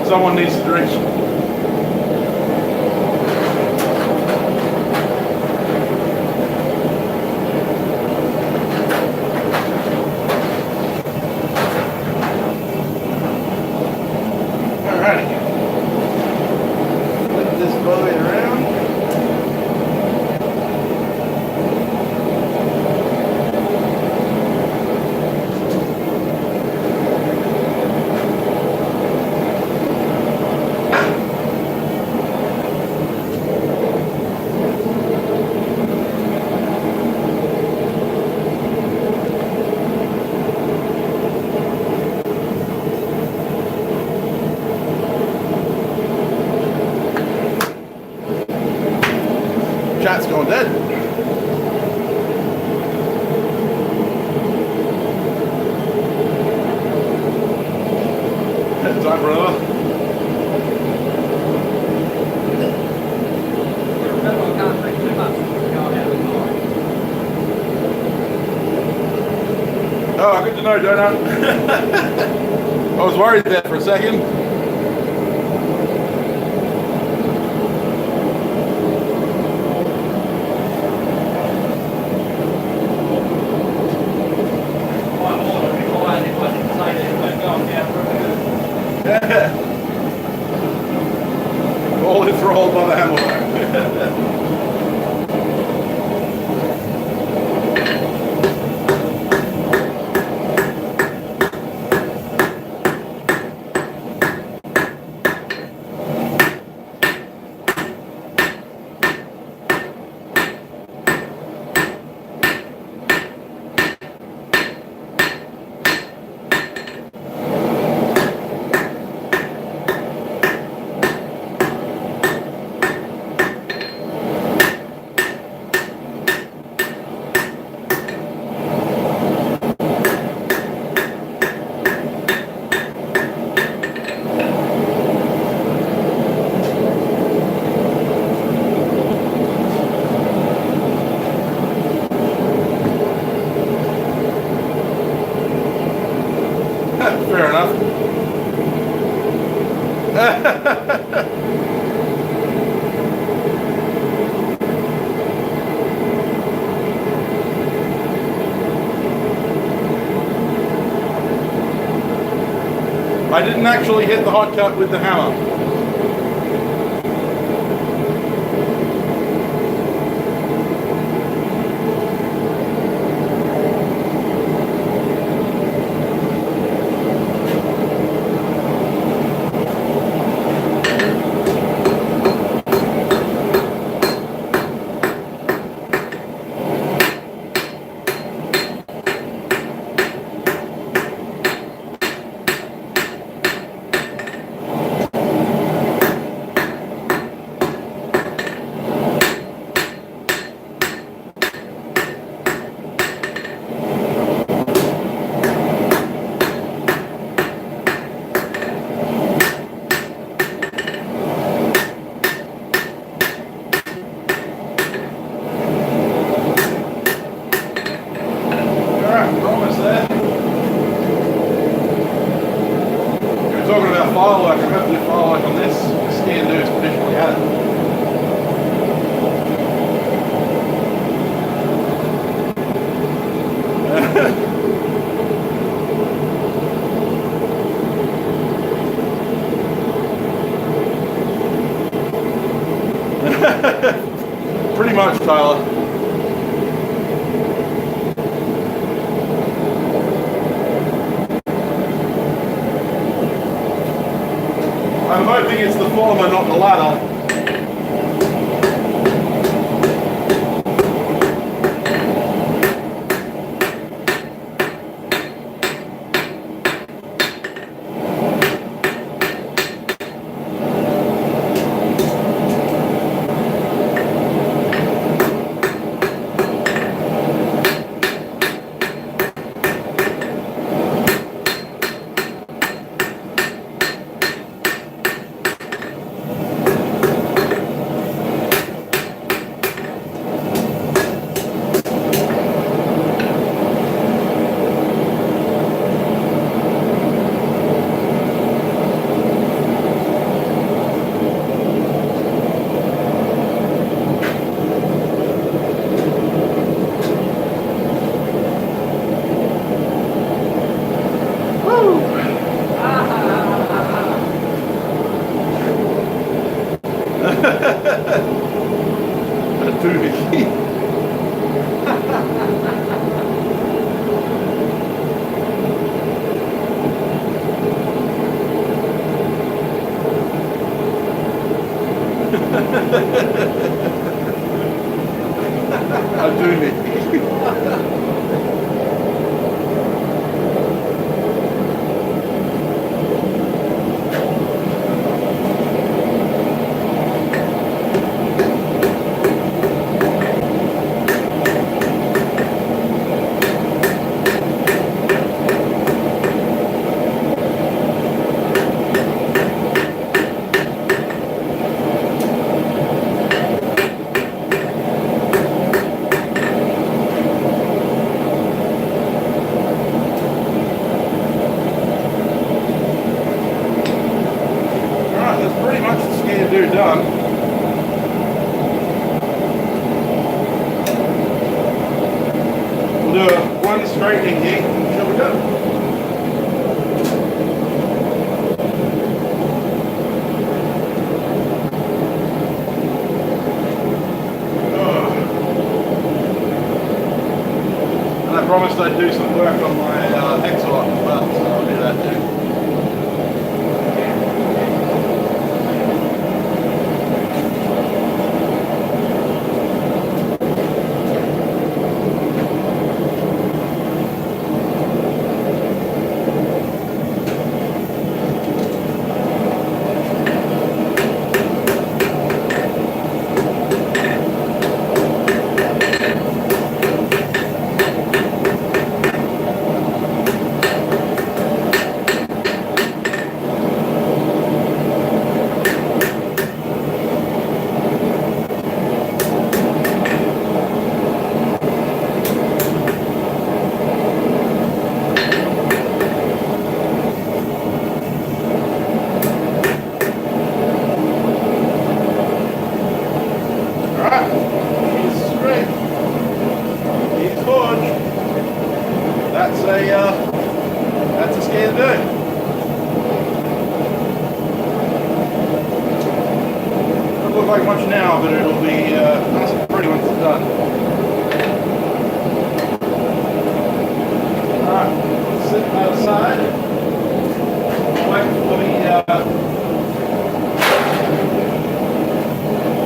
Someone needs to drink. Alrighty. Flip this boy around. Chat's going dead. Time for another. Oh, good to know, Donut. I was worried there for a second. All enthralled by the hammer. Fair enough. I didn't actually hit the hot cut with the hammer. Talking about firework, I'm hoping the firework on this stand do is traditionally had it. Pretty much, Tyler. I'm hoping it's the former, not the latter. I'm doing it. Done. We'll do one straightening here. Shall we go? And I promised I'd do some work on my Hexor as well, so I'll do that too. That's a scale do. Doesn't look like much now, but it'll be nice and pretty once it's done. Alright, let's sit outside.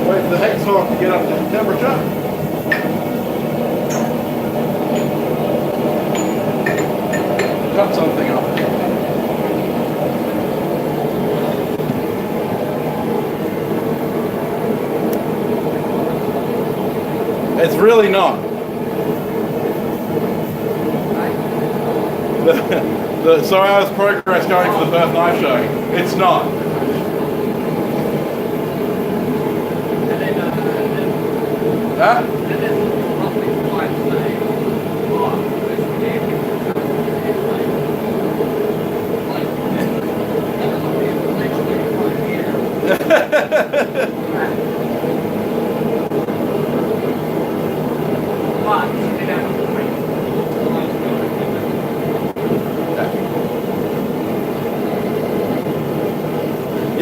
Wait for the Hexor to get up to temperature. Cut something up. It's really not. So how's progress going for the Perth Knife Show? It's not. Huh?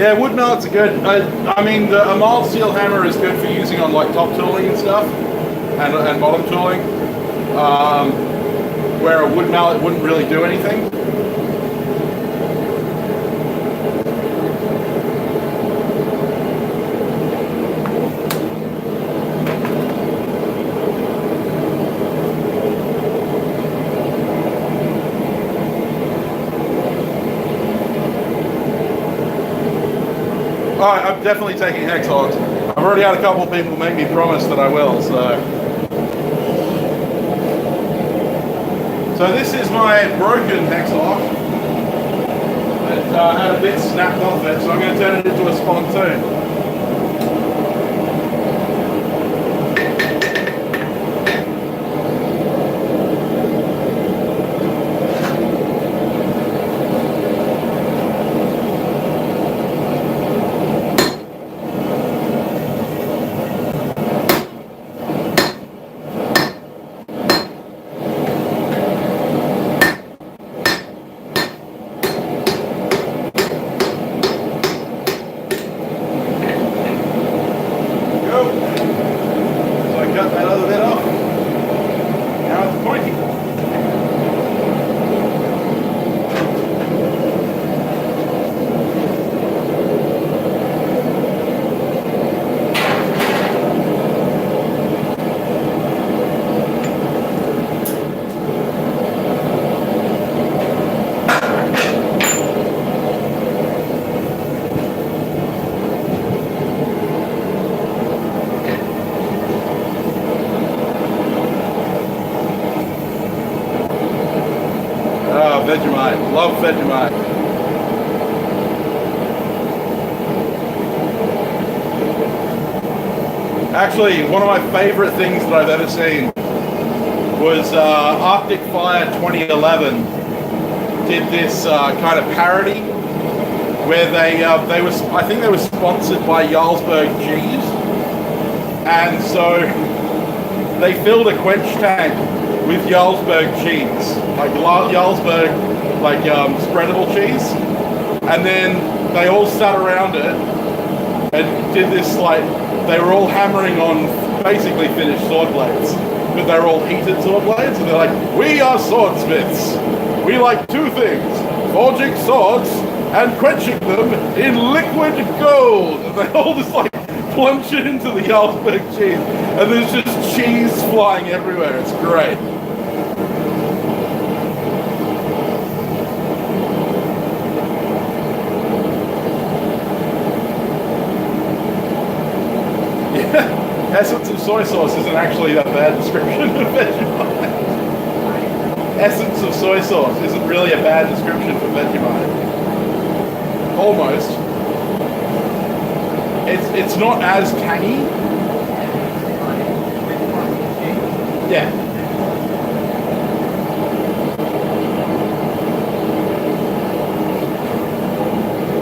Yeah, wood mallets are good. I mean, a mild steel hammer is good for using on like top tooling and stuff, and bottom tooling, where a wood mallet wouldn't really do anything. I'm definitely taking hex hogs. I've already had a couple of people make me promise that I will, so this is my broken hex hog. It had a bit snapped off it, so I'm going to turn it into a spontoon. Vegemite, love Vegemite. Actually, one of my favorite things that I've ever seen was Arctic Fire 2011 did this kind of parody where they were, I think they were sponsored by Jarlsberg cheese, and so they filled a quench tank with Jarlsberg cheese, like Jarlsberg, like spreadable cheese, and then they all sat around it and did this, like, they were all hammering on basically finished sword blades, but they're all heated sword blades, and they're like, we are swordsmiths, we like two things, forging swords and quenching them in liquid gold, and they all just like plunge it into the Jarlsberg cheese, and there's just cheese flying everywhere. It's great. Yeah, essence of soy sauce isn't actually that bad description of Vegemite. Essence of soy sauce isn't really a bad description for Vegemite. Almost. It's not as tangy. Yeah.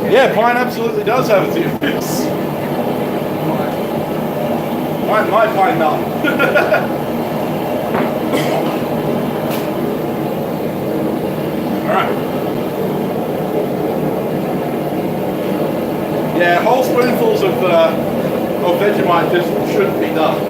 Yeah, pine absolutely does have its use. My pine nut. Alright. Yeah, whole spoonfuls of Vegemite just shouldn't be done.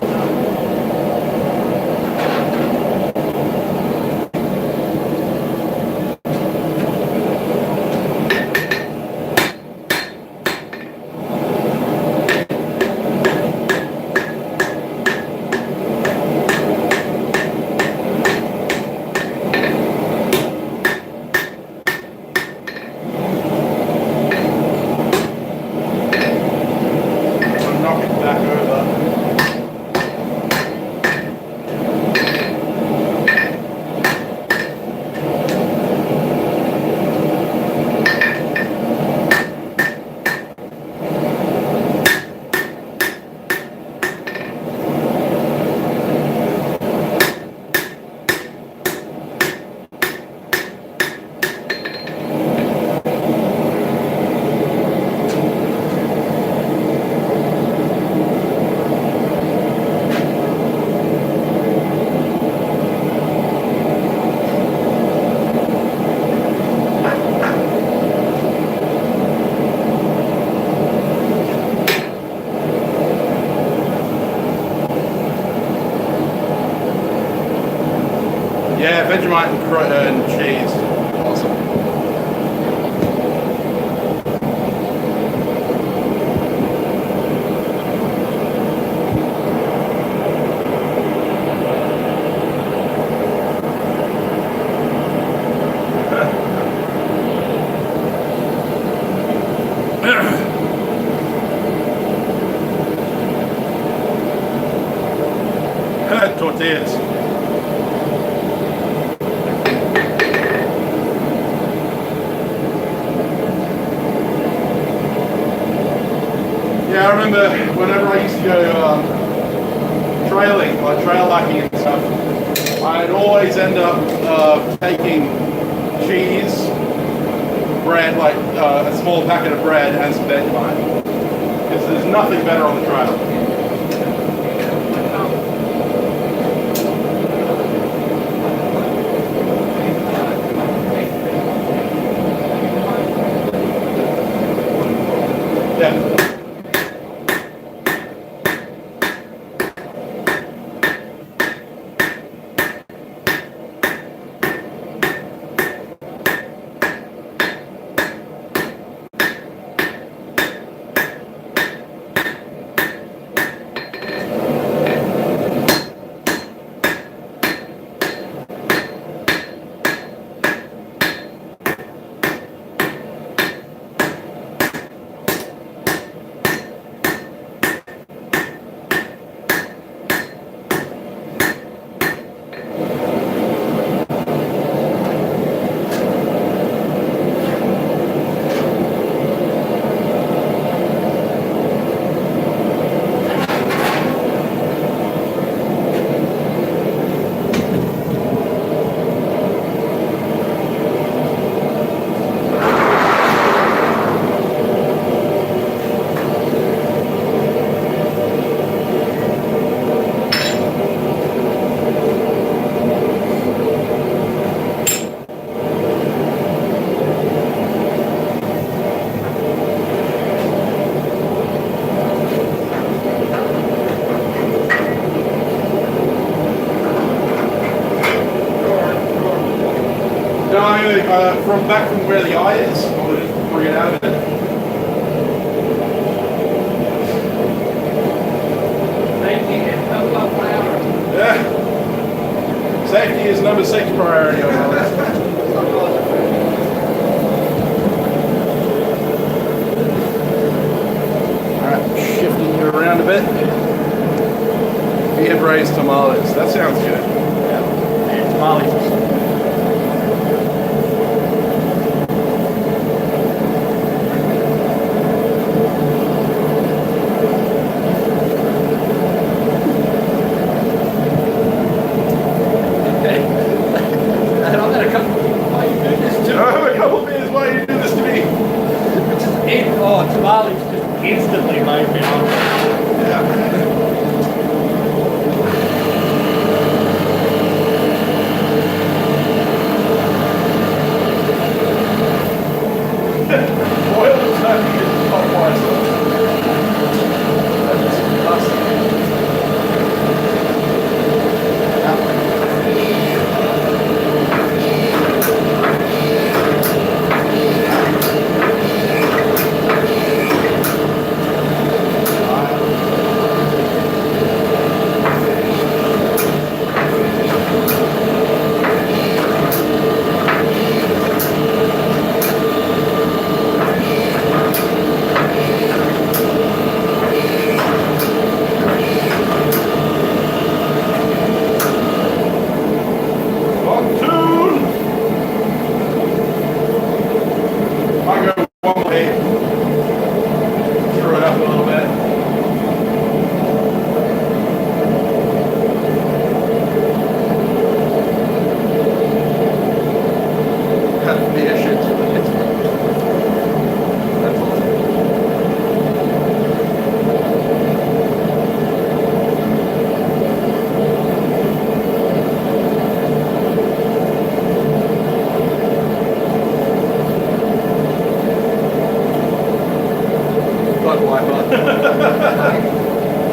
Yeah, Vegemite and cheese. Awesome. Tortillas. Yeah, I remember whenever I used to go trailing, like trail hiking and stuff, I'd always end up taking cheese, bread, like a small packet of bread and some Vegemite. Because there's nothing better on the trail. Yeah. From back from where the eye is, I'm going to just bring it out of it. Yeah. Safety is number 6 priority on our list. Alright, shifting you around a bit. Beer braised tamales. That sounds good. Yeah, tamales. Tamales just instantly made me hungry. Yeah. Boiled turkey is top price. That's just disgusting.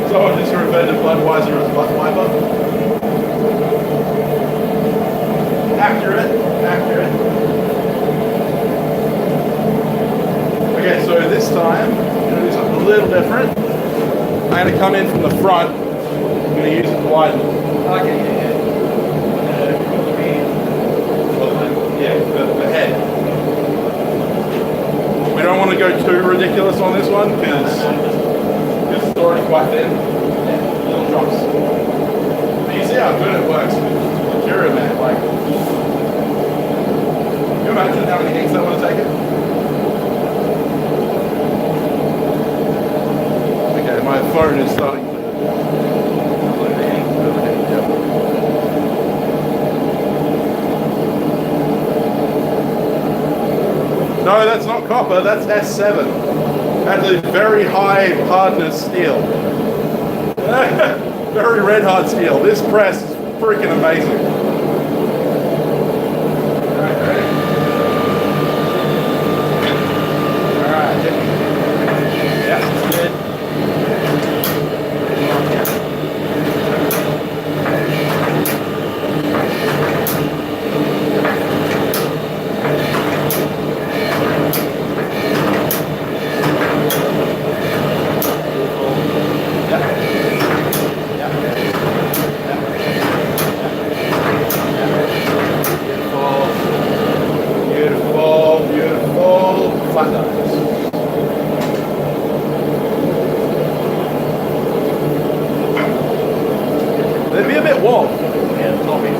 Someone just referred to Budweiser as butt wiper. Accurate. Okay, so this time, I'm going to do something a little different. I'm going to come in from the front. I'm going to use it to widen. Okay, yeah. The head. We don't want to go too ridiculous on this one because it's already quite thin. Little drops. But you see how good it works with material, man. Like, can you imagine how many inks that would have taken? Okay, my phone is starting to. No, that's not copper, that's S7. That's a very high hardness steel. Very red hard steel. This press is freaking amazing. Alright. Yeah, that's good. Flat dies. They'd be a bit warm. Yeah, Tommy.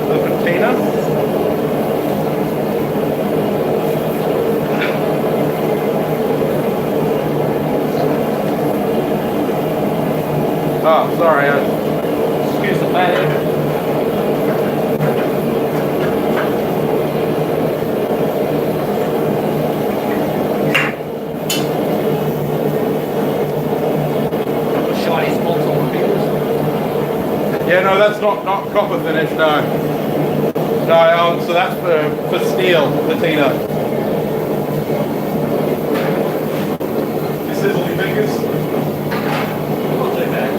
The patina. Oh, sorry. Excuse the bad edit. Shiny spots on the fingers. Yeah, no, that's not copper finish, no. No, so that's for steel, patina. You sizzle your fingers? Not too bad.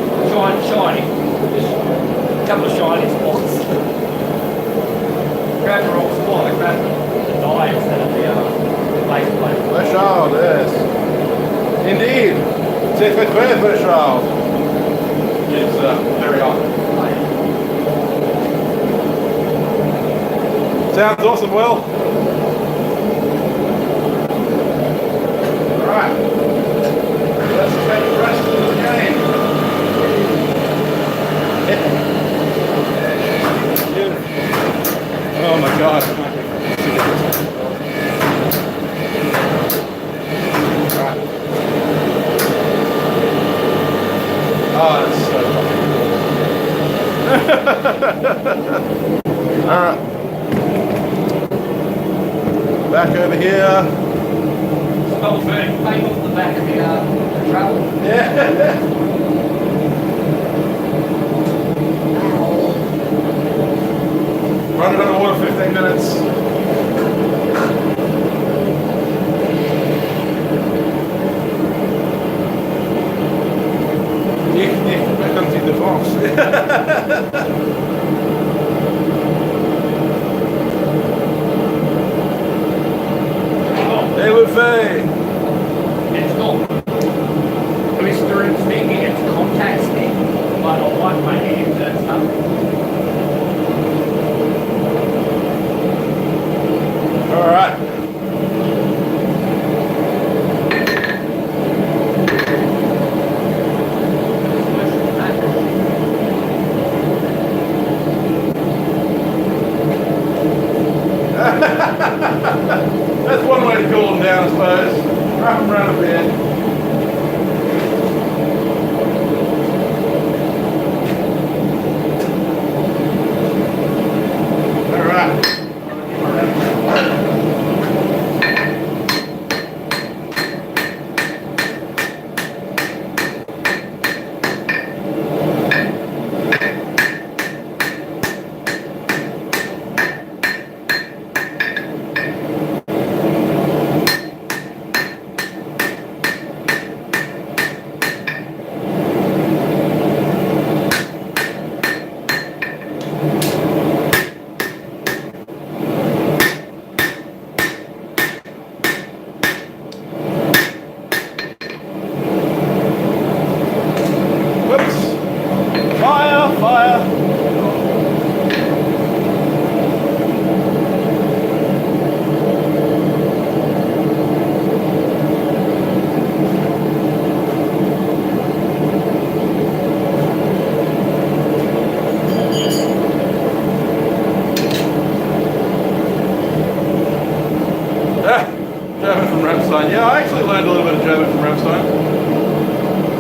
Shiny. Just a couple of shiny spots. Grab the wrong spot. I grabbed the die instead of the base plate. Threshold, yes. Indeed. C'est très threshold. It's very hot. Sounds awesome, Will. Alright. Let's take the rest of the game. Oh my god. Alright. Oh, that's so Alright. Back over here. Smells burning paint off the back of the travel. Yeah. Run it underwater 15 minutes. Hier komt hij de France. Hey, Luffy! It's not blistering stick, it's contact stick, but I like my hands and stuff.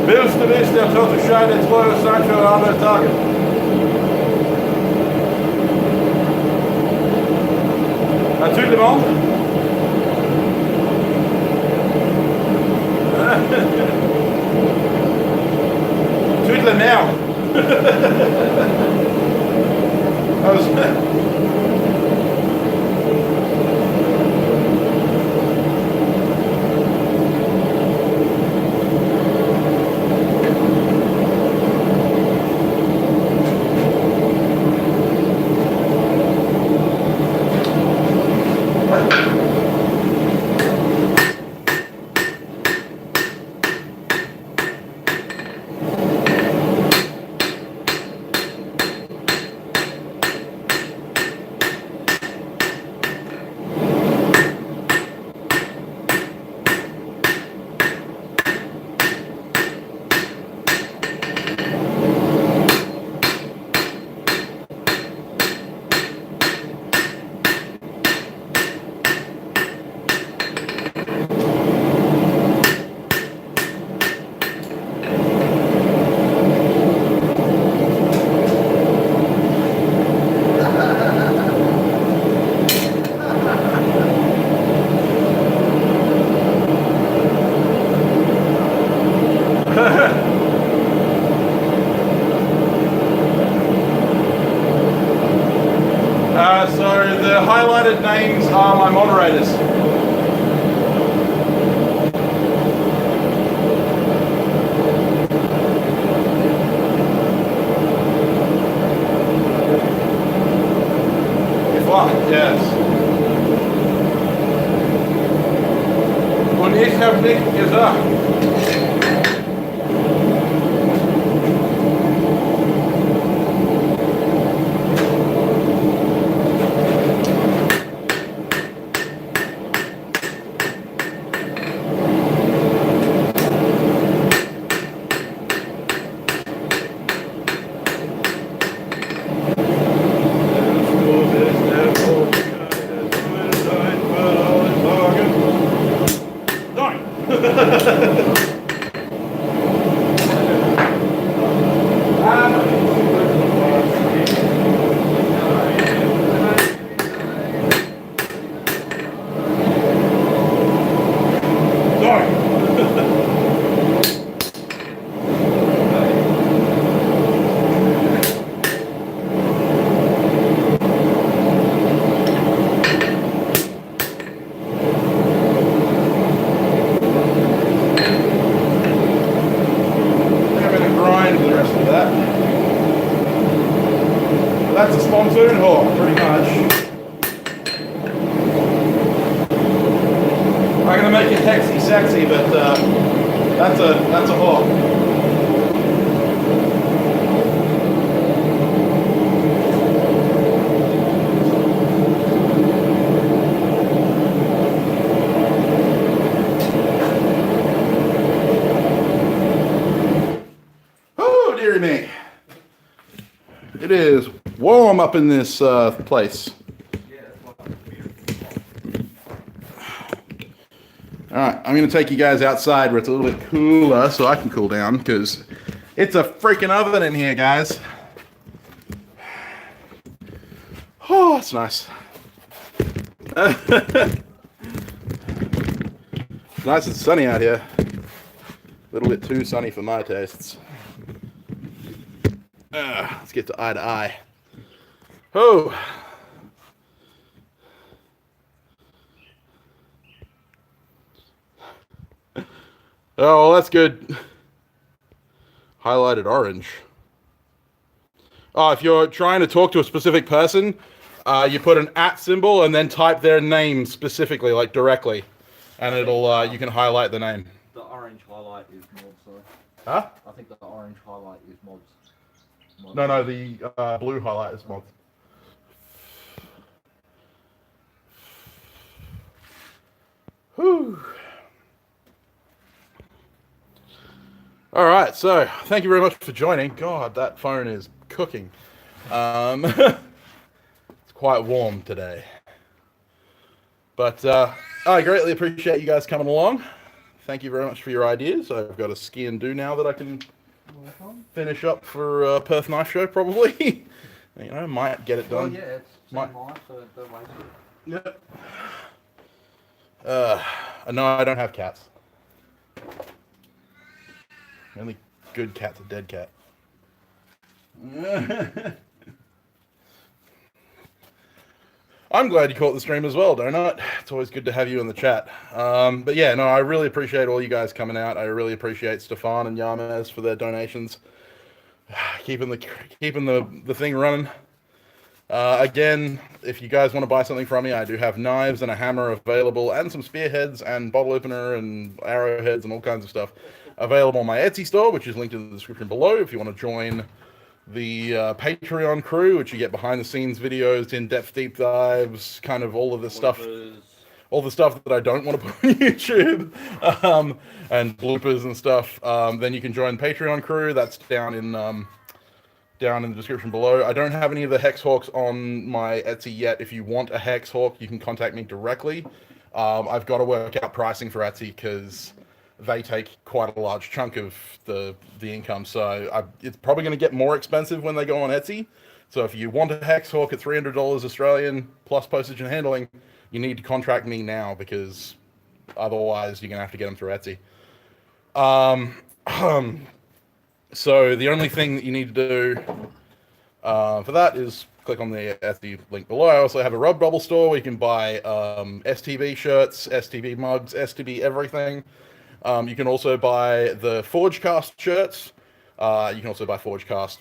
Willst du nicht der tote Schein ins Feuer sein für andere Tage? Natürlich, Mann. Tüdle mehr. So the highlighted names are my moderators. Yes. Und ich habe nicht gesagt. That's a sponsoon haul, pretty much. I'm gonna make it sexy, sexy, but that's a haul. Oh, dearie me. It is warm up in this place. All right, I'm going to take you guys outside where it's a little bit cooler so I can cool down because it's a freaking oven in here, guys. Oh, it's nice. It's nice and sunny out here. A little bit too sunny for my tastes. Let's get to eye. Oh. Oh, that's good. Highlighted orange. Oh, if you're trying to talk to a specific person, you put an @ symbol and then type their name specifically, like directly, and it'll you can highlight the name. The orange highlight is mods, sorry. Huh? I think the orange highlight is mods. No, the blue highlight is mods. Whew. All right, so thank you very much for joining. God, that phone is cooking. It's quite warm today. But I greatly appreciate you guys coming along. thank you very much for your ideas. I've got a ski and do now that I can finish up for Perth Knife Show, probably. You know, might get it done. Well, yeah, it's Might. mine, so don't waste it. Yeah. No, I don't have cats. The only good cat's a dead cat. I'm glad you caught the stream as well, Donut. It's always good to have you in the chat. But yeah, no, I really appreciate all you guys coming out. I really appreciate Stefan and Yarmez for their donations, keeping the thing running. Again, if you guys want to buy something from me, I do have knives and a hammer available, and some spearheads and bottle opener and arrowheads and all kinds of stuff available on my Etsy store, which is linked in the description below. If you want to join the Patreon crew, which you get behind the scenes videos, in-depth deep dives, kind of all of this stuff, all the stuff that I don't want to put on YouTube, and bloopers and stuff, then you can join the Patreon crew. That's down in the description below. I don't have any of the Hex Hawks on my Etsy yet. If you want a Hex Hawk, you can contact me directly. I've got to work out pricing for Etsy because they take quite a large chunk of the income, so it's probably going to get more expensive when they go on Etsy. So if you want a Hex Hawk at $300 Australian plus postage and handling, you need to contract me now, because otherwise you're going to have to get them through Etsy. So the only thing that you need to do for that is click on the Etsy link below. I also have a Rub Bubble store where you can buy STB shirts, STB mugs, STB everything. You can also buy the Forgecast shirts. You can also buy Forgecast,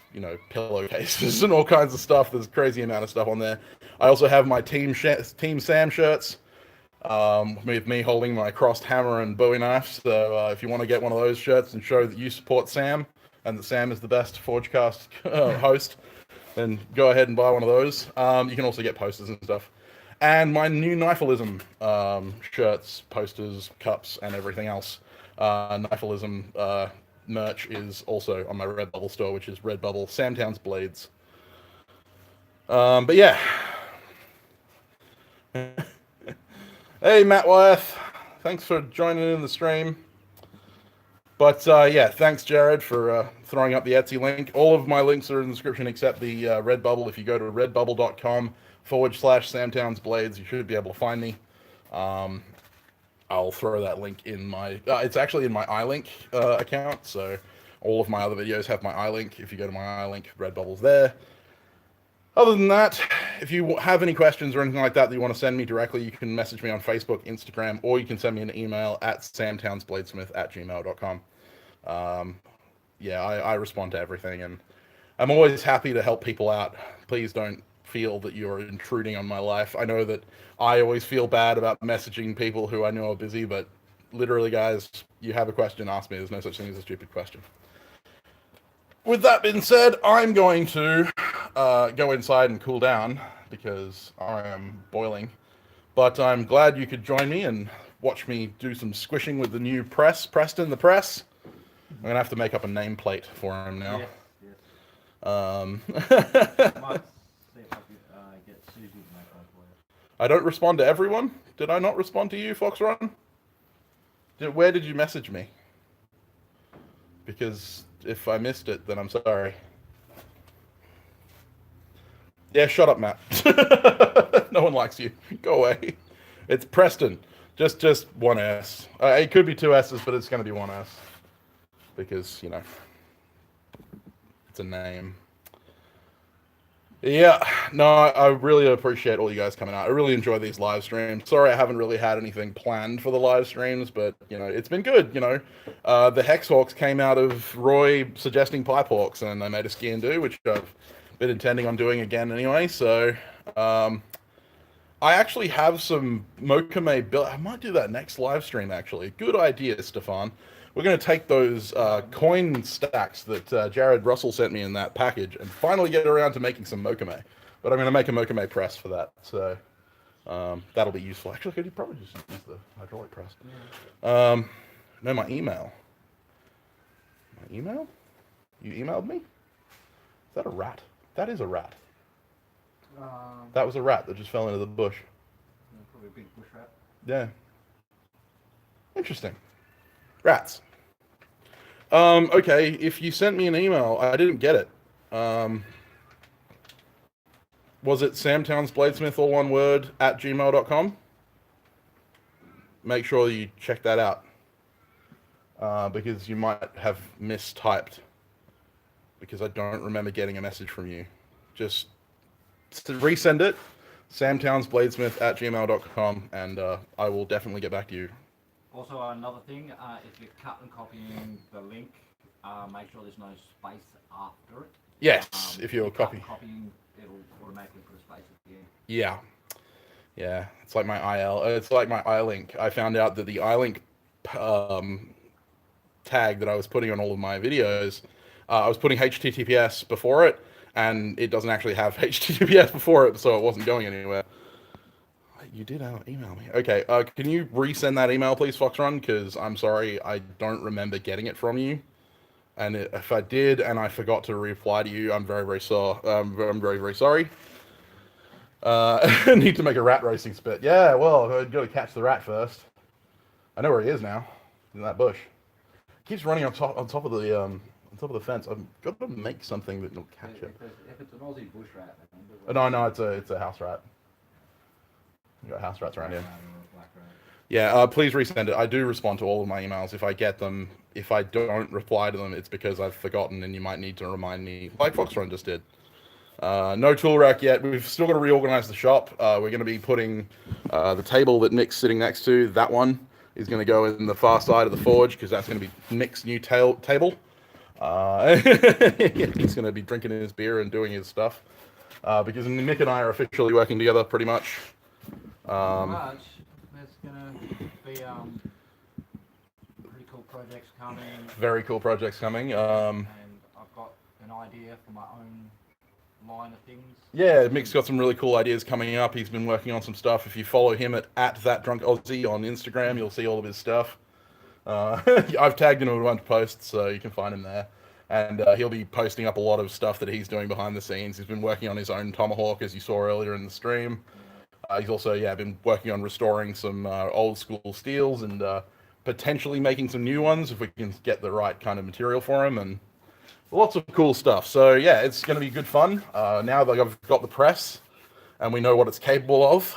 pillowcases and all kinds of stuff. There's a crazy amount of stuff on there. I also have my Team Sam shirts, with me holding my crossed hammer and Bowie knife. So if you want to get one of those shirts and show that you support Sam and that Sam is the best Forgecast host, then go ahead and buy one of those. You can also get posters and stuff. And my new Knifealism shirts, posters, cups, and everything else. Knifealism merch is also on my Redbubble store, which is Redbubble Samtown's Blades. But yeah. Hey, Matt Wyeth. Thanks for joining in the stream. But yeah, thanks, Jared, for throwing up the Etsy link. All of my links are in the description except the Redbubble. If you go to redbubble.com/Samtown's Blades, you should be able to find me. I'll throw that link in my... it's actually in my iLink account, so all of my other videos have my iLink. If you go to my iLink, Redbubble's there. Other than that, if you have any questions or anything like that you want to send me directly, you can message me on Facebook, Instagram, or you can send me an email at samtownsbladesmith@gmail.com. Yeah, I respond to everything, and I'm always happy to help people out. Please don't feel that you're intruding on my life. I know that I always feel bad about messaging people who I know are busy, but literally, guys, you have a question, ask me. There's no such thing as a stupid question. With that being said, I'm going to go inside and cool down because I am boiling. But I'm glad you could join me and watch me do some squishing with the new press, Preston the Press. I'm going to have to make up a nameplate for him now. Yes. Might see if I could get Susie to make one for you. I don't respond to everyone. Did I not respond to you, Foxrun? Where did you message me? Because if I missed it, then I'm sorry. Yeah, shut up, Matt. No one likes you. Go away. It's Preston. Just one S. It could be two S's, but it's going to be one S. Because, it's a name. Yeah, no, I really appreciate all you guys coming out. I really enjoy these live streams. Sorry I haven't really had anything planned for the live streams, but, it's been good, The Hex Hawks came out of Roy suggesting Pipe Hawks, and they made a ski and do, which I've been intending on doing again anyway, so... I actually have some Mokame built. I might do that next live stream, actually. Good idea, Stefan. We're going to take those coin stacks that Jared Russell sent me in that package and finally get around to making some Mokame. But I'm going to make a Mokame press for that, so that'll be useful. Actually, I could probably just use the hydraulic press. No, my email. My email? You emailed me? Is that a rat? That is a rat. That was a rat that just fell into the bush. Probably a big bush rat. Yeah. Interesting. Rats. Okay, if you sent me an email, I didn't get it. Was it samtownsbladesmith, all one word, @gmail.com? Make sure you check that out. Because you might have mistyped. Because I don't remember getting a message from you. Just resend it, samtownsbladesmith@gmail.com, and I will definitely get back to you. Also, another thing, if you're cut and copying the link, make sure there's no space after it. Yes, if you're copying, it'll automatically put a space at the end. Yeah. It's like my It's like my iLink. I found out that the iLink tag that I was putting on all of my videos, I was putting HTTPS before it, and it doesn't actually have HTTPS before it, so it wasn't going anywhere. You did email me. Okay, can you resend that email, please, Foxrun? Because I'm sorry, I don't remember getting it from you. And if I did and I forgot to reply to you, I'm very, very sorry. I'm very, very sorry. I need to make a rat racing spit. Yeah, well, I've got to catch the rat first. I know where he is now, in that bush. He keeps running on top of the fence. I've got to make something that will catch it. If it's an Aussie bush rat, No, it's a house rat. We got house rats around here. Yeah, please resend it. I do respond to all of my emails if I get them. If I don't reply to them, it's because I've forgotten, and you might need to remind me, like Foxrun just did. No tool rack yet. We've still got to reorganize the shop. We're going to be putting the table that Nick's sitting next to. That one is going to go in the far side of the forge because that's going to be Nick's new table. He's going to be drinking his beer and doing his stuff because Nick and I are officially working together pretty much. There's gonna be pretty cool projects coming. Very cool projects coming. And I've got an idea for my own line of things. Yeah, Mick's got some really cool ideas coming up. He's been working on some stuff. If you follow him at @ThatDrunkAussie on Instagram, you'll see all of his stuff. I've tagged him in a bunch of posts, so you can find him there. And he'll be posting up a lot of stuff that he's doing behind the scenes. He's been working on his own tomahawk, as you saw earlier in the stream. He's also, been working on restoring some old school steels and potentially making some new ones if we can get the right kind of material for him, and lots of cool stuff. So yeah, it's going to be good fun. Now that I've got the press and we know what it's capable of.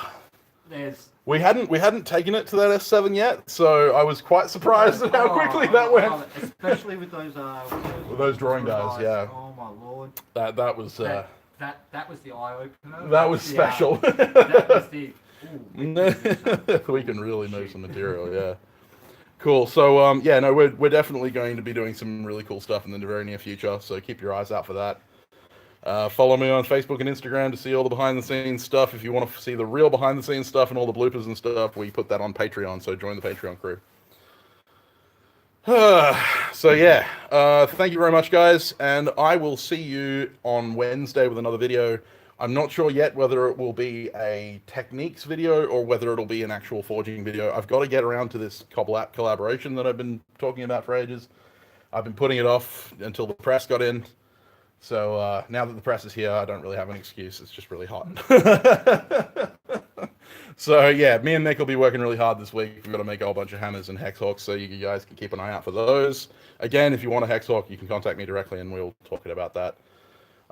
We hadn't taken it to that S7 yet, so I was quite surprised at how quickly that went. Especially with those drawing guys, yeah. Oh my lord. That was that was the eye opener. That was special. That was the. We can really move some material, yeah. Cool. So we're definitely going to be doing some really cool stuff in the very near future. So keep your eyes out for that. Follow me on Facebook and Instagram to see all the behind the scenes stuff. If you want to see the real behind the scenes stuff and all the bloopers and stuff, we put that on Patreon. So join the Patreon crew. So yeah, thank you very much, guys, and I will see you on Wednesday with another video. I'm not sure yet whether it will be a techniques video or whether it'll be an actual forging video. I've got to get around to this collaboration that I've been talking about for ages. I've been putting it off until the press got in. So now that the press is here, I don't really have an excuse. It's just really hot. So yeah, me and Nick will be working really hard this week. We've got to make a whole bunch of hammers and hex hawks, so you guys can keep an eye out for those. Again, if you want a hex hawk, you can contact me directly and we'll talk about that.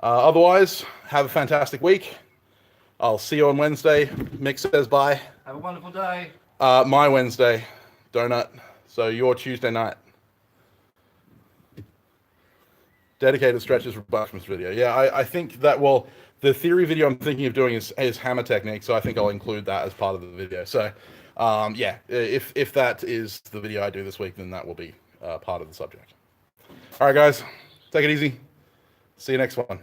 Otherwise, have a fantastic week. I'll see you on Wednesday. Mick says bye. Have a wonderful day. My Wednesday, donut. So your Tuesday night. Dedicated stretches for Bladesmith video. Yeah, I think that, well, the theory video I'm thinking of doing is hammer technique, so I think I'll include that as part of the video. So, yeah, if that is the video I do this week, then that will be part of the subject. All right, guys, take it easy. See you next one.